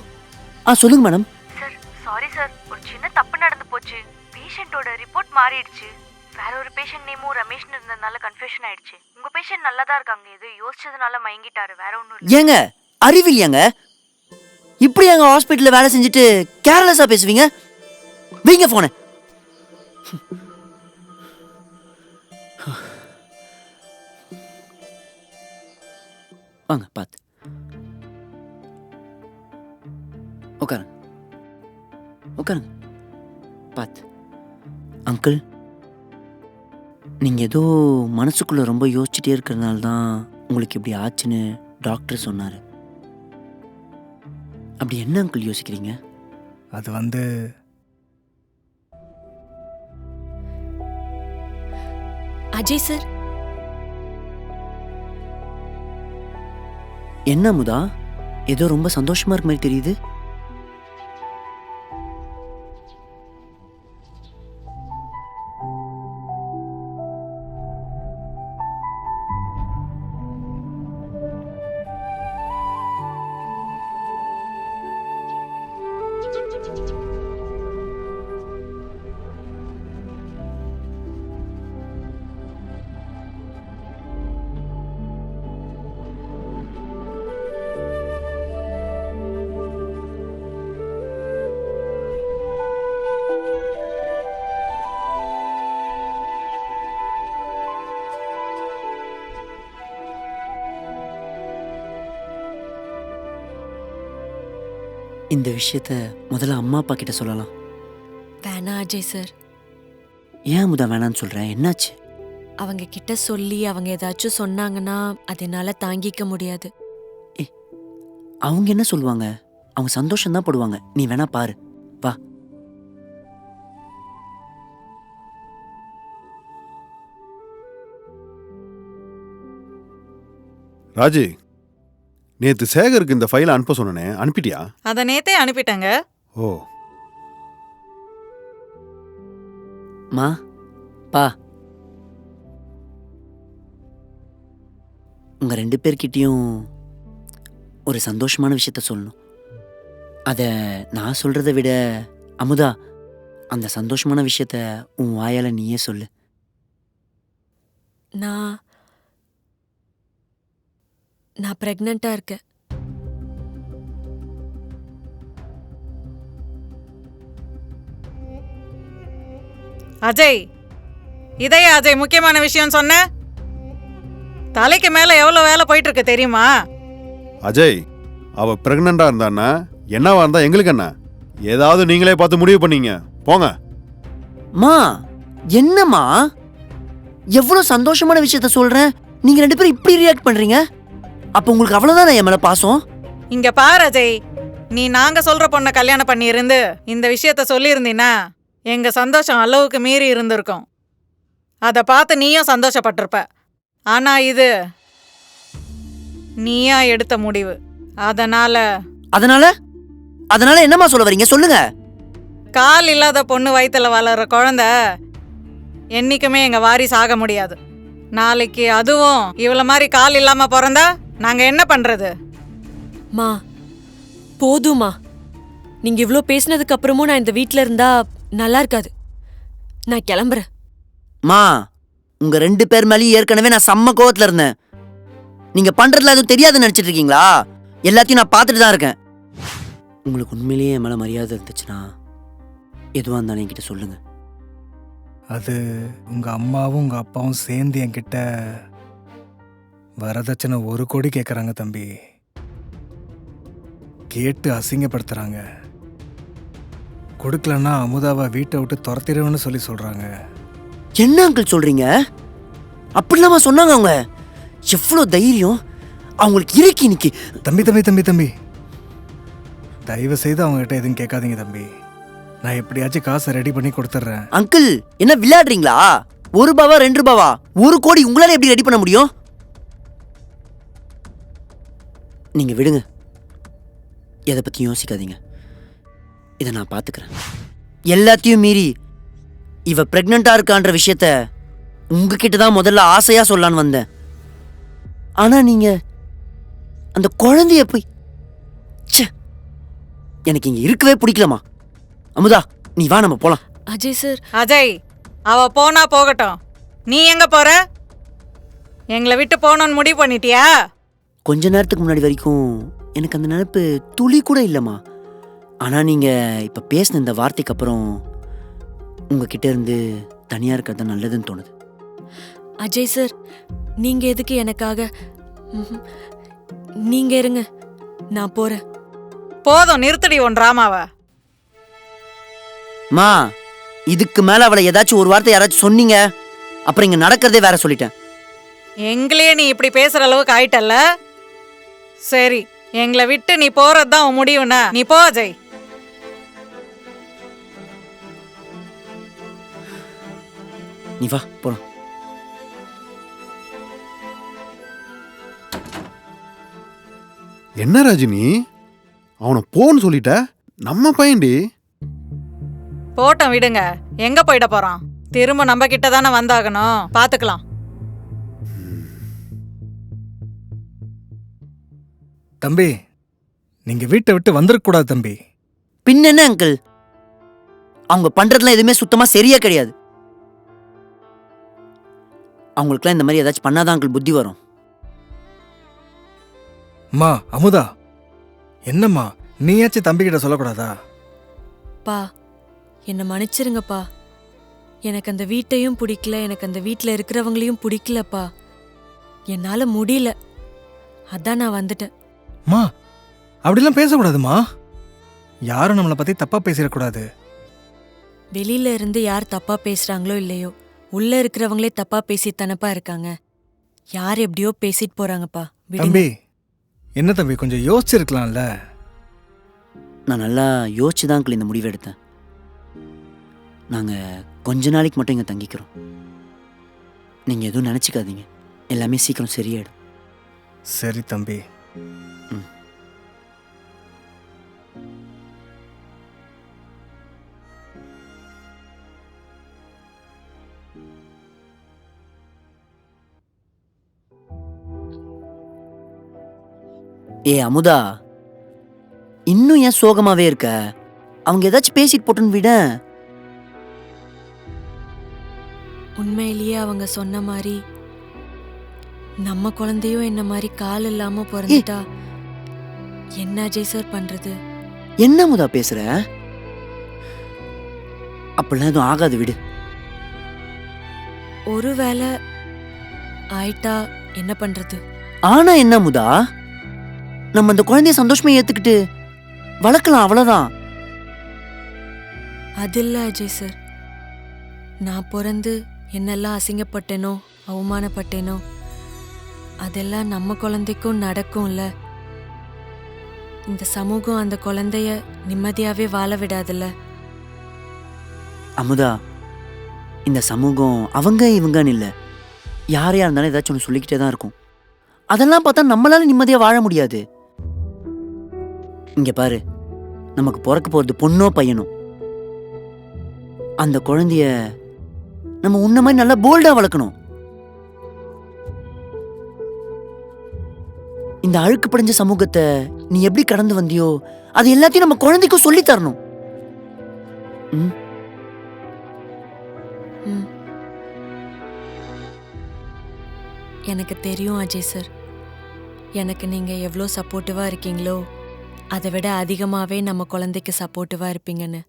சொல்லுங்க மேடம். சார் சாரி சார், ஒரு சின்ன தப்பு நடந்து போச்சு. பேஷண்டோட ரிப்போர்ட் மாறிடுச்சு. வேற ஒரு பேஷண்ட் நேமும் ரமேஷ்னு இருந்ததுனால கன்ஃபியூஷன் ஆயிடுச்சு. உங்க பேஷண்ட் நல்லா தான் இருக்காங்க, ஏதோ யோசிச்சதுனால மயங்கிட்டாரு, வேற ஒன்றும் இல்லை. ஏங்க அறிவில்லையாங்க? இப்படி எங்க ஹாஸ்பிட்டல்ல வேலை செஞ்சுட்டு கேர்லெஸ்ஸா பேசுவீங்க? வைங்க போன. வாங்க, பாத்து உட்காருங்க. பாத்து. அங்கிள், நீங்க ஏதோ மனசுக்குள்ள ரொம்ப யோசிச்சுட்டே இருக்கிறதுனால தான் உங்களுக்கு இப்படி ஆச்சுன்னு டாக்டர் சொன்னாரு. அப்படி என்ன அங்கிள் யோசிக்கிறீங்க? அது வந்து அஜய் சார். என்ன அமுதா, ஏதோ ரொம்ப சந்தோஷமா இருக்க மாதிரி தெரியுது. இந்த விஷயத்த முதல்ல அம்மா அப்பா கிட்ட சொல்லலாம். வேணா அஜய் சார். ஏன் அமுதா வேணான்னு சொல்கிறேன்? என்னாச்சு? அவங்க கிட்ட சொல்லி அவங்க ஏதாச்சும் சொன்னாங்கன்னா அது என்னால தாங்கிக்க முடியாது. அவங்க என்ன சொல்லுவாங்க? அவங்க சந்தோஷம்தான் படுவாங்க. நீ வேணா பாரு. வா. ராஜி, நேத்து சேகருக்கு இந்த ஃபைலை அனுப்ப சொன்னனே, அனுப்பிட்டியா? அதை நேத்தே அனுப்பிட்டேங்க. ஓ. மா பா, உங்க 2 பேர்கிட்டயும் ஒரு சந்தோஷமான விஷயத்த சொல்லணும். அதை நான் சொல்றதை விட அமுதா, அந்த சந்தோஷமான விஷயத்த உன் வாயால நீயே சொல்லு. நான் பிரெக்னண்டா இருக்கேன். அஜய், இதையா அஜய் முக்கியமான விஷயம் சொன்ன? தலைக்கு மேல எவ்வளவு வேலை போயிட்டு இருக்கு தெரியுமா? அஜய், அவ பிரெக்னண்டா இருந்தான்னா என்னவா இருந்தா எங்களுக்கு என்ன? ஏதாவது நீங்களே பார்த்து முடிவு பண்ணீங்க. போங்க. மா, என்னம்மா எவ்வளவு சந்தோஷமான விஷயத்த சொல்றேன், நீங்க 2 பேரும் இப்படி ரியாக்ட் பண்றீங்க? அப்ப உங்களுக்கு அவ்வளவுதான் என் மேல பாசம்? இங்க பாரு அஜய், நீ நாங்க சொல்ற பொண்ணை கல்யாணம் பண்ணி இருந்து இந்த விஷயத்த சொல்லி இருந்தீனா எங்க சந்தோஷம் அளவுக்கு மீறி இருந்திருக்கும். அதை பார்த்து நீயும் சந்தோஷப்பட்டிருப்ப. ஆனா இது நீயா எடுத்த முடிவு. அதனால அதனால என்னம்மா சொல்ல வரீங்க? சொல்லுங்க. கால் இல்லாத பொண்ணு வயித்துல வளர்ற குழந்தை என்னைக்குமே எங்க வாரிசு ஆக முடியாது. நாளைக்கு அதுவும் இவ்வளவு மாதிரி கால் இல்லாம பிறந்தா நாங்க என்ன பண்றது? மா போதுமா, நீங்க இவ்ளோ பேசினதுக்கு அப்புறமும் நான் இந்த வீட்ல இருந்தா நல்லா இருக்காது. நான் கிளம்புறேன். மா, உங்க 2 பேர் மேலேயும் ஏற்கனவே நான் செம்ம கோவத்துல இருந்தேன். நீங்க பண்றதுல எதுவும் தெரியாதுன்னு நினைச்சிட்டு இருக்கீங்களா? எல்லாத்தையும் நான் பார்த்துட்டு தான் இருக்கேன். உங்களுக்கு உண்மையிலேயே என் மேல மரியாதை இருந்துச்சுன்னா எதுவா இருந்தாலும் என்கிட்ட சொல்லுங்க. அது உங்க அம்மாவும் உங்க அப்பாவும் சேர்ந்து என்கிட்ட வரதட்சணை 1 கோடி கேட்குறாங்க தம்பி. கேட்டு அசிங்கப்படுத்துறாங்க. கொடுக்கலன்னா அமுதாவை வீட்டை விட்டு துரத்திடுவேன்னு சொல்லி சொல்றாங்க. என்ன அங்கிள் சொல்றீங்க? அப்படிலாமா சொன்னாங்க? அவங்க எவ்வளோ தைரியம் அவங்களுக்கு இருக்கு இன்னைக்கு. தம்பி தம்பி தம்பி தம்பி, தயவு செய்து அவங்ககிட்ட எதுவும் கேட்காதீங்க தம்பி. நான் எப்படியாச்சும் காசை ரெடி பண்ணி கொடுத்துட்றேன். அங்கிள் என்ன விளையாடுறீங்களா? 1 ரூபாவா 2 ரூபாவா? 1 கோடி உங்களால எப்படி ரெடி பண்ண முடியும்? நீங்க விடுங்க, எதை பத்தி யோசிக்காதீங்க. இதை நான் பாத்துக்கிறேன். எல்லாத்தையும் மீறி இவ பிரெக்னண்டா இருக்கான்ற விஷயத்த உங்ககிட்ட தான் முதல்ல ஆசையா சொல்லலான்னு வந்தேன். ஆனா நீங்க அந்த குழந்தைய போய், எனக்கு இங்க இருக்கவே பிடிக்கலமா. அமுதா, நீ வா, நம்ம போலாம். அஜய் சார். அஜய், அவ போனா போகட்டும். நீ எங்க போற? எங்களை விட்டு போகணும்னு முடிவு பண்ணிட்டியா? கொஞ்ச நேரத்துக்கு முன்னாடி வரைக்கும் எனக்கு அந்த நினைப்பு துளி கூட இல்லைம்மா. ஆனா நீங்க இப்ப பேசின இந்த வார்த்தைக்கு அப்புறம் உங்ககிட்ட இருந்து தனியா இருக்கிறது நல்லதுன்னு தோணுது. அஜய் சார், நீங்க எதுக்கு எனக்காக? நீங்க இருங்க, நான் போறேன். போதும், நிறுத்தடி உன் டிராமாவ. மா, இதுக்கு மேல அவளை ஏதாச்சும் ஒரு வார்த்தை யாராச்சும் சொன்னீங்க, அப்புறம் இங்க நடக்கிறதே வேற சொல்லிட்டேன். எங்களையே நீ இப்படி பேசுற அளவுக்கு ஆயிட்டல்ல. சரி, எங்களை விட்டு நீ போறதுதான் உன் முடிவுனா நீ போ அஜய். நீ வா, போலாம். என்ன ராஜினி, அவனை போன்னு சொல்லிட்ட? நம்ம பையன்டி. போட்டோம், விடுங்க. எங்க போயிட போறான்? திரும்ப நம்ம கிட்ட தானே வந்தாகணும். பாத்துக்கலாம். தம்பி, நீங்க வீட்டை விட்டு வந்துடக்கூடாது தம்பி. பின்ன என்ன அங்கிள், அவங்க பண்றதுலாம் எதுவுமே சுத்தமா சரியா கிடையாது. அவங்களுக்குலாம் இந்த மாதிரி ஏதாச்சும் பண்ணாதான் அங்கிள் புத்தி வரும். அம்மா அமுதா, என்னம்மா நீயாச்சும் தம்பி கிட்ட சொல்லக்கூடாதா? பா, என்னை மன்னிச்சிருங்கப்பா. எனக்கு அந்த வீட்டையும் பிடிக்கல, எனக்கு அந்த வீட்டில் இருக்கிறவங்களையும் பிடிக்கலப்பா. என்னால முடியல, அதான் நான் வந்துட்டேன். மா, அப்படிலாம் பேசக்கூடாதுமா. யாரும் நம்மளை பற்றி தப்பாக பேசிடக்கூடாது. வெளியில இருந்து யார் தப்பா பேசுறாங்களோ இல்லையோ, உள்ள இருக்கிறவங்களே தப்பா பேசித்தானப்பா இருக்காங்க. யார் எப்படியோ பேசிட்டு போறாங்கப்பா. விடுங்க. தம்பி என்ன தம்பி, கொஞ்சம் யோசிச்சிருக்கலாம்ல. நான் நல்லா யோசிச்சு தான் அங்கிள் இந்த முடிவை எடுத்தேன். நாங்கள் கொஞ்ச நாளைக்கு மட்டும் இங்கே தங்கிக்கிறோம். நீங்கள் எதுவும் நினச்சிக்காதீங்க, எல்லாமே சீக்கிரம் சரியாயிடும். சரி தம்பி. ஏ அமுதா, இன்னும் ஏன் சோகமாவே இருக்க? அவங்க ஏதாச்சும் பேசிட்டு போட்டுன்னு விட. உண்மையிலேயே அவங்க சொன்ன மாதிரி நம்ம குழந்தையும் என்ன மாதிரி கால் இல்லாம பிறந்துட்டா என்ன அஜய் சார் பண்றது? என்ன அமுதா பேசுற? அப்படிலாம் எதுவும் ஆகாது, விடு. ஒருவேளை ஆயிட்டா என்ன பண்றது? ஆனா என்ன அமுதா, நம்ம அந்த குழந்தைய சந்தோஷமா ஏத்துக்கிட்டு வளர்க்கலாம், அவ்வளவுதான். அது இல்ல அஜய் சார், நான் பிறந்து என்னெல்லாம் அசிங்கப்பட்டேனோ அவமானப்பட்டேனோ அதெல்லாம் நம்ம குழந்தைக்கும் நடக்கும்ல. இந்த சமூகம் அந்த குழந்தைய நிம்மதியாவே வாழ விடாதுல்ல. அமுதா, இந்த சமூகம் அவங்க இவங்கன்னு இல்லை, யாரையா இருந்தாலும் ஏதாச்சும் ஒன்று சொல்லிக்கிட்டே தான் இருக்கும். அதெல்லாம் பார்த்தா நம்மளால நிம்மதியா வாழ முடியாது. இங்க பாரு, நமக்கு பிறக்க போறது பொண்ணோ பையனோ, அந்த குழந்தைய நம்ம உன்ன மாதிரி நல்லா போல்டா வளர்க்கணும். இந்த அழுக்கு படிஞ்ச சமூகத்தை நீ எப்படி கடந்து வந்தியோ அது எல்லாத்தையும் நம்ம குழந்தைக்கும் சொல்லி தரணும். எனக்கு தெரியும் அஜய் சார், எனக்கு நீங்க எவ்வளோ சப்போர்ட்டிவா இருக்கீங்களோ அதை விட அதிகமாவே நம்ம குழந்தைக்கு சப்போர்ட்டிவா இருப்பீங்கன்னு.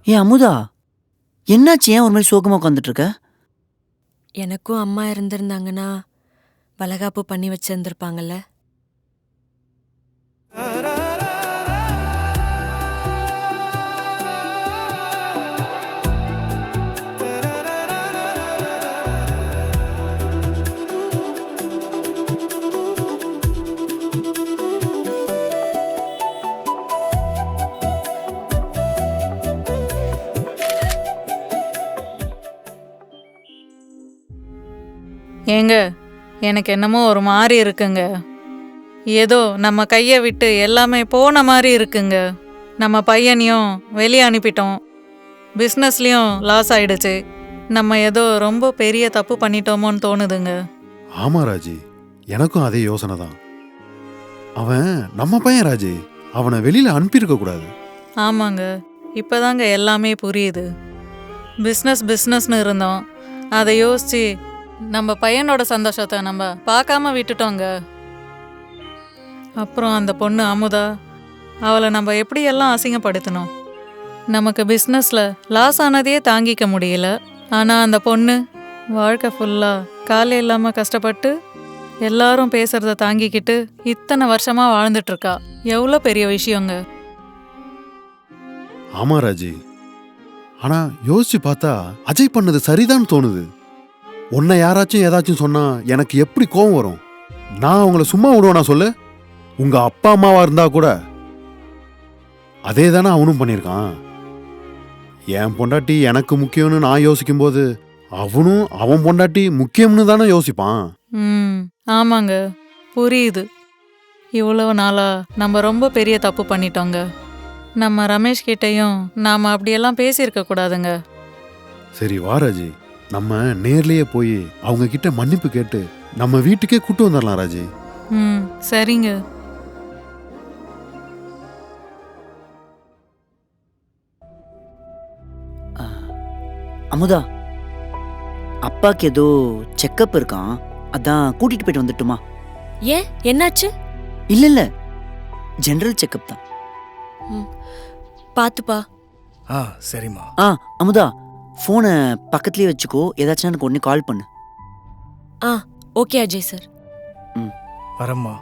ஏ அமுதா, என்னாச்சு? ஏன் ஒரு மாதிரி சோகமா உட்காந்துட்டு இருக்க? எனக்கும் அம்மா இருந்திருந்தாங்கன்னா வளகாப்பு பண்ணி வச்சிருந்திருப்பாங்கல்ல. ஏங்க, எனக்கு என்னமோ ஒரு மாதிரி இருக்குங்க. ஏதோ நம்ம கையை விட்டு எல்லாமே போன மாதிரி இருக்குங்க. நம்ம பையனையும் வெளியே அனுப்பிட்டோம், பிஸ்னஸ்லேயும் லாஸ் ஆயிடுச்சு. நம்ம ஏதோ ரொம்ப பெரிய தப்பு பண்ணிட்டோமோன்னு தோணுதுங்க. ஆமா ராஜி, எனக்கும் அதே யோசனை தான். அவன் நம்ம பையன் ராஜி, அவனை வெளியில அனுப்பியிருக்க கூடாது. ஆமாங்க, இப்போதாங்க எல்லாமே புரியுது. பிஸ்னஸ்னு இருந்தோம், அதை யோசிச்சு நம்ம பையனோட சந்தோஷத்தை நம்ம பார்க்காம விட்டுட்டோங்க. அப்புறம் அந்த பொண்ணு அமுதா அவளை நம்ம எப்படியெல்லாம் அசிங்கப்படுத்தணும். நமக்கு பிஸ்னஸில் லாஸ் ஆனதையே தாங்கிக்க முடியல. ஆனால் அந்த பொண்ணு வாழ்க்கை ஃபுல்லாக காலே இல்லாமல் கஷ்டப்பட்டு எல்லாரும் பேசுறத தாங்கிக்கிட்டு இத்தனை வருஷமா வாழ்ந்துட்டு இருக்கா. எவ்வளோ பெரிய விஷயங்க. ஆமா ராஜி, ஆனா யோசிச்சு பார்த்தா அஜய் பண்ணது சரிதான் தோணுது. உன்னை யாராச்சும் ஏதாச்சும் சொன்னா எனக்கு எப்படி கோவம் வரும்? நான் அவங்கள சும்மா விடுவேனா சொல்லு? உங்க அப்பா அம்மாவா இருந்தா கூட அதே தானே அவனும் பண்ணியிருக்கான். என் பொண்டாட்டி எனக்கு முக்கியம்னு நான் யோசிக்கும் போது அவனும் அவன் பொண்டாட்டி முக்கியம்னு தானே யோசிப்பான். ஆமாங்க, புரியுது. இவ்வளவு நாளா நம்ம ரொம்ப பெரிய தப்பு பண்ணிட்டோங்க. நம்ம ரமேஷ் கிட்டையும் நாம அப்படியெல்லாம் பேசியிருக்க கூடாதுங்க. சரி வா ராஜி, நம்ம நேர்லயே போய் அவங்க கிட்ட மன்னிப்பு கேட்டு நம்ம வீட்டுக்கே கூட்டு வந்துடலாம் ராஜி. சரிங்க. அமுதா, அப்பாக்கு ஏதோ செக்கப் இருக்கான், அதான் கூட்டிட்டு போயிட்டு வந்துட்டுமா? ஏன், என்னாச்சு? இல்ல இல்ல, ஜெனரல் செக்கப் தான். பாத்துப்பா. சரிம்மா. அமுதா, ஃபோனை பக்கத்துலயே வச்சுக்கோ, ஏதாச்சும் எனக்கு உடனே கால் பண்ணு. Okay Ajay sir. வரம்மா.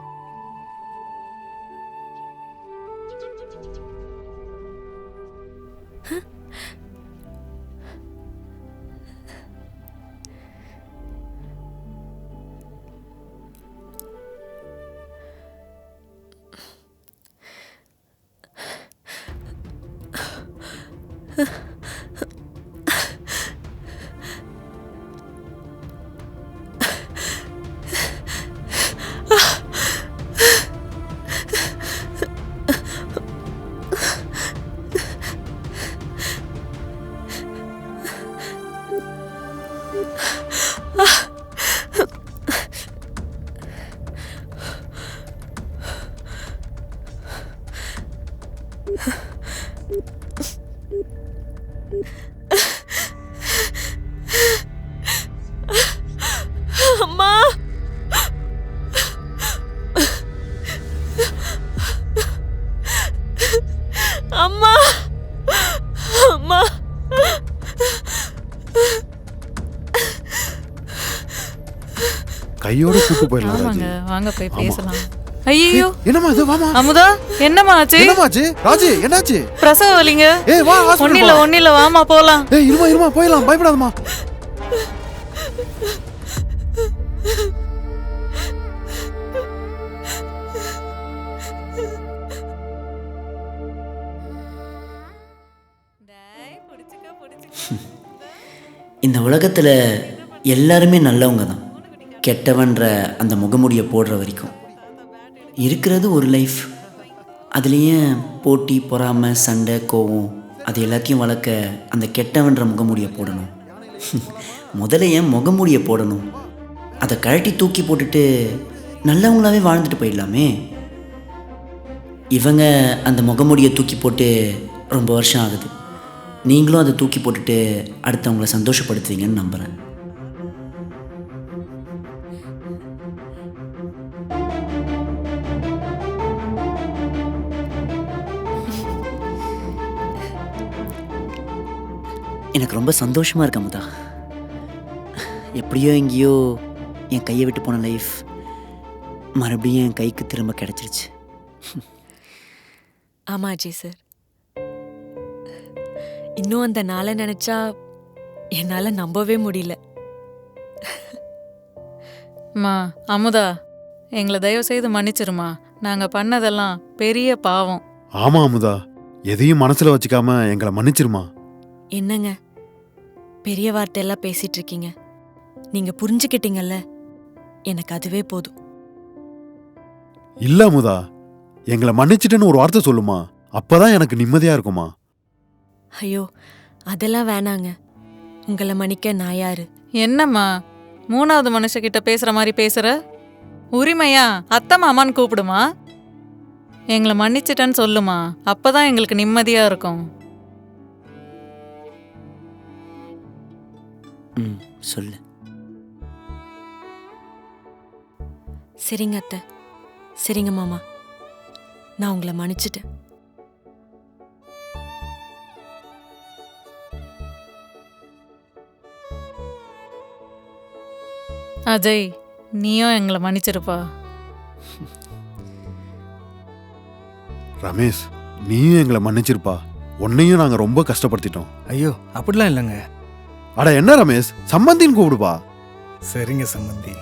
அம்மா, அம்மா, அம்மா. கையோட கூட்டு போயிடலாம் ராஜி. வாங்க போய் பேசலாம். ஐயோ, என்னம்மா இது? வாமா. அமுதா, என்னம்மா ஆச்சு? என்னமாச்சு ராஜி? என்னாச்சு? பிரசவ வலிங்க. வா ஹாஸ்பிடல். ஒன்னில வாமா போலாம். இருமா போயிடலாம், பயப்படாதம்மா. இந்த உலகத்துல எல்லாருமே நல்லவங்க தான். கெட்டவன்ற அந்த முகமுடியை போடுற வரைக்கும் இருக்கிறது ஒரு லைஃப். அதுலேயே போட்டி, பொறாமை, சண்டை, கோவம் அது எல்லாத்தையும் வளர்க்க அந்த கெட்டவன்ற முகமூடியை போடணும். முதல்ல ஏன் முகமூடியை போடணும்? அதை கழட்டி தூக்கி போட்டுட்டு நல்லவங்களாவே வாழ்ந்துட்டு போயிடலாமே. இவங்க அந்த முகமூடியை தூக்கி போட்டு ரொம்ப வருஷம் ஆகுது. நீங்களும் அதை தூக்கி போட்டுட்டு அடுத்தவங்கள சந்தோஷப்படுத்துவீங்கன்னு நம்புகிறேன். எனக்கு ரொம்ப சந்தோஷமாக இருக்கு அமுதா. எப்படியோ எங்கேயோ என் கையை விட்டு போன லைஃப் மறுபடியும் என் கைக்கு திரும்ப கிடைச்சிருச்சு. ஆமா அஜய் சார், இன்னும் அந்த நாளை நினைச்சா என்னால நம்பவே முடியல. அமுதா, எங்களை தயவு செய்து மன்னிச்சிருமா. நாங்க பண்ணதெல்லாம் பெரிய பாவம். ஆமா அமுதா, எதையும் மனசுல வச்சுக்காம எங்களை மன்னிச்சிருமா. என்னங்க பெரிய வார்த்தையெல்லாம் பேசிட்டு இருக்கீங்க? நீங்க புரிஞ்சுக்கிட்டீங்கல்ல, எனக்கு அதுவே போதும். இல்ல அமுதா, எங்களை மன்னிச்சிட்டேன்னு ஒரு வார்த்தை சொல்லுமா, அப்பதான் எனக்கு நிம்மதியா இருக்குமா. ஐயோ, அதெல்லாம் வேணாங்க. உங்களை மன்னிக்க நான் யாரு? என்னம்மா மூணாவது மனுஷகிட்ட பேசுற மாதிரி பேசுற? உரிமையா அத்தை மாமான்னு கூப்பிடுமா. எங்களை மன்னிச்சிட்டேன்னு சொல்லுமா, அப்பதான் எங்களுக்கு நிம்மதியா இருக்கும். சொல்லு. சரிங்க அத்தை, சரிங்க மாமா, நான் உங்களை மன்னிச்சிட்டேன். அஜய், நீயும் எங்களை மன்னிச்சிருப்பா. ரமேஷ், நீயும் எங்களை மன்னிச்சிருப்பா. உன்னையும் நாங்க ரொம்ப கஷ்டப்படுத்திட்டோம். ஐயோ அப்படிலாம் இல்லைங்க. அட என்ன ரமேஷ், சம்பந்தின்னு கூப்பிடுப்பா. சரிங்க சம்பந்தி.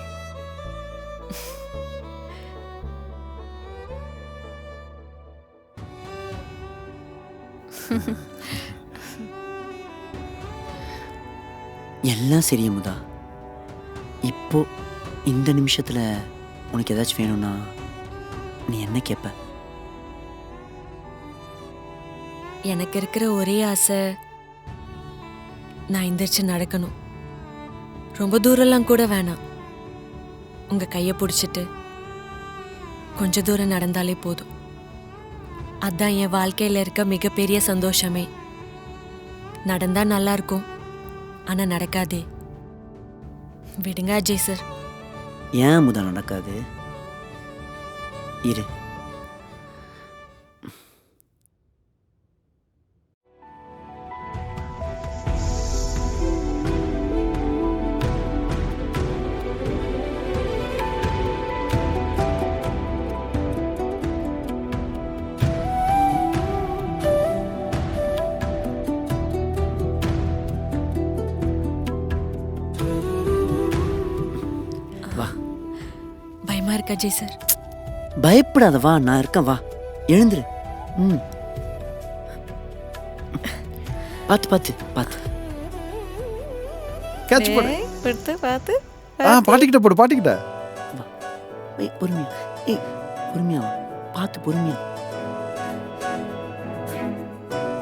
எல்லாம் சரி அமுதா. இப்போ இந்த நிமிஷத்துல உனக்கு ஏதாச்சும் வேணும்னா நீ என்ன கேட்ப? எனக்கு இருக்கிற ஒரே ஆசை, நான் எந்திரிச்சு நடக்கணும். ரொம்ப தூரம்லாம் கூட வேணாம். உங்க கையை பிடிச்சிட்டு கொஞ்ச தூரம் நடந்தாலே போதும். அதான் என் வாழ்க்கையில இருக்க மிகப்பெரிய சந்தோஷமே. நடந்தா நல்லா இருக்கும், ஆனா நடக்காதே. விடுங்க அஜய் சார். ஏன் அமுதா நடக்காது? இரு. பயமா இருக்கு அஜய் சார். பயப்படாத, வா, நான் இருக்கேன், வா, எழுந்துரு. ம், பார்த்து பார்த்து பார்த்து. கேட்ச் போடு. கொடுத்து பார்த்து. பாட்டிக்கிட்ட போடு, பாட்டிக்கிட்ட. ஏய் பொறுமையா, ஏய் பொறுமையா வா, பார்த்து பொறுமையா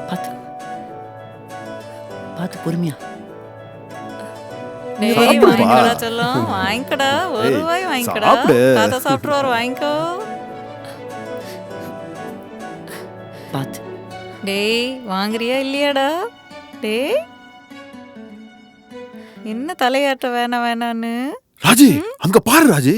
பார்த்து பார்த்து பொறுமையா. டேய், சாப்பிடுப்பா. வாங்கிக்கடா செல்லம், வாங்கிக்கடா. ஒரு ஏய், ரூபாய் வாங்கிக்கடா. சாப்பிடு. தாத்தா சாப்பிட்டுருவாரு, வாங்கிக்கோ. பார்த்து. டேய், வாங்குறியா இல்லையாடா? டேய், என்ன தலையாட்ட வேணாம் வேணான்னு. ராஜி, அங்க பாரு ராஜி.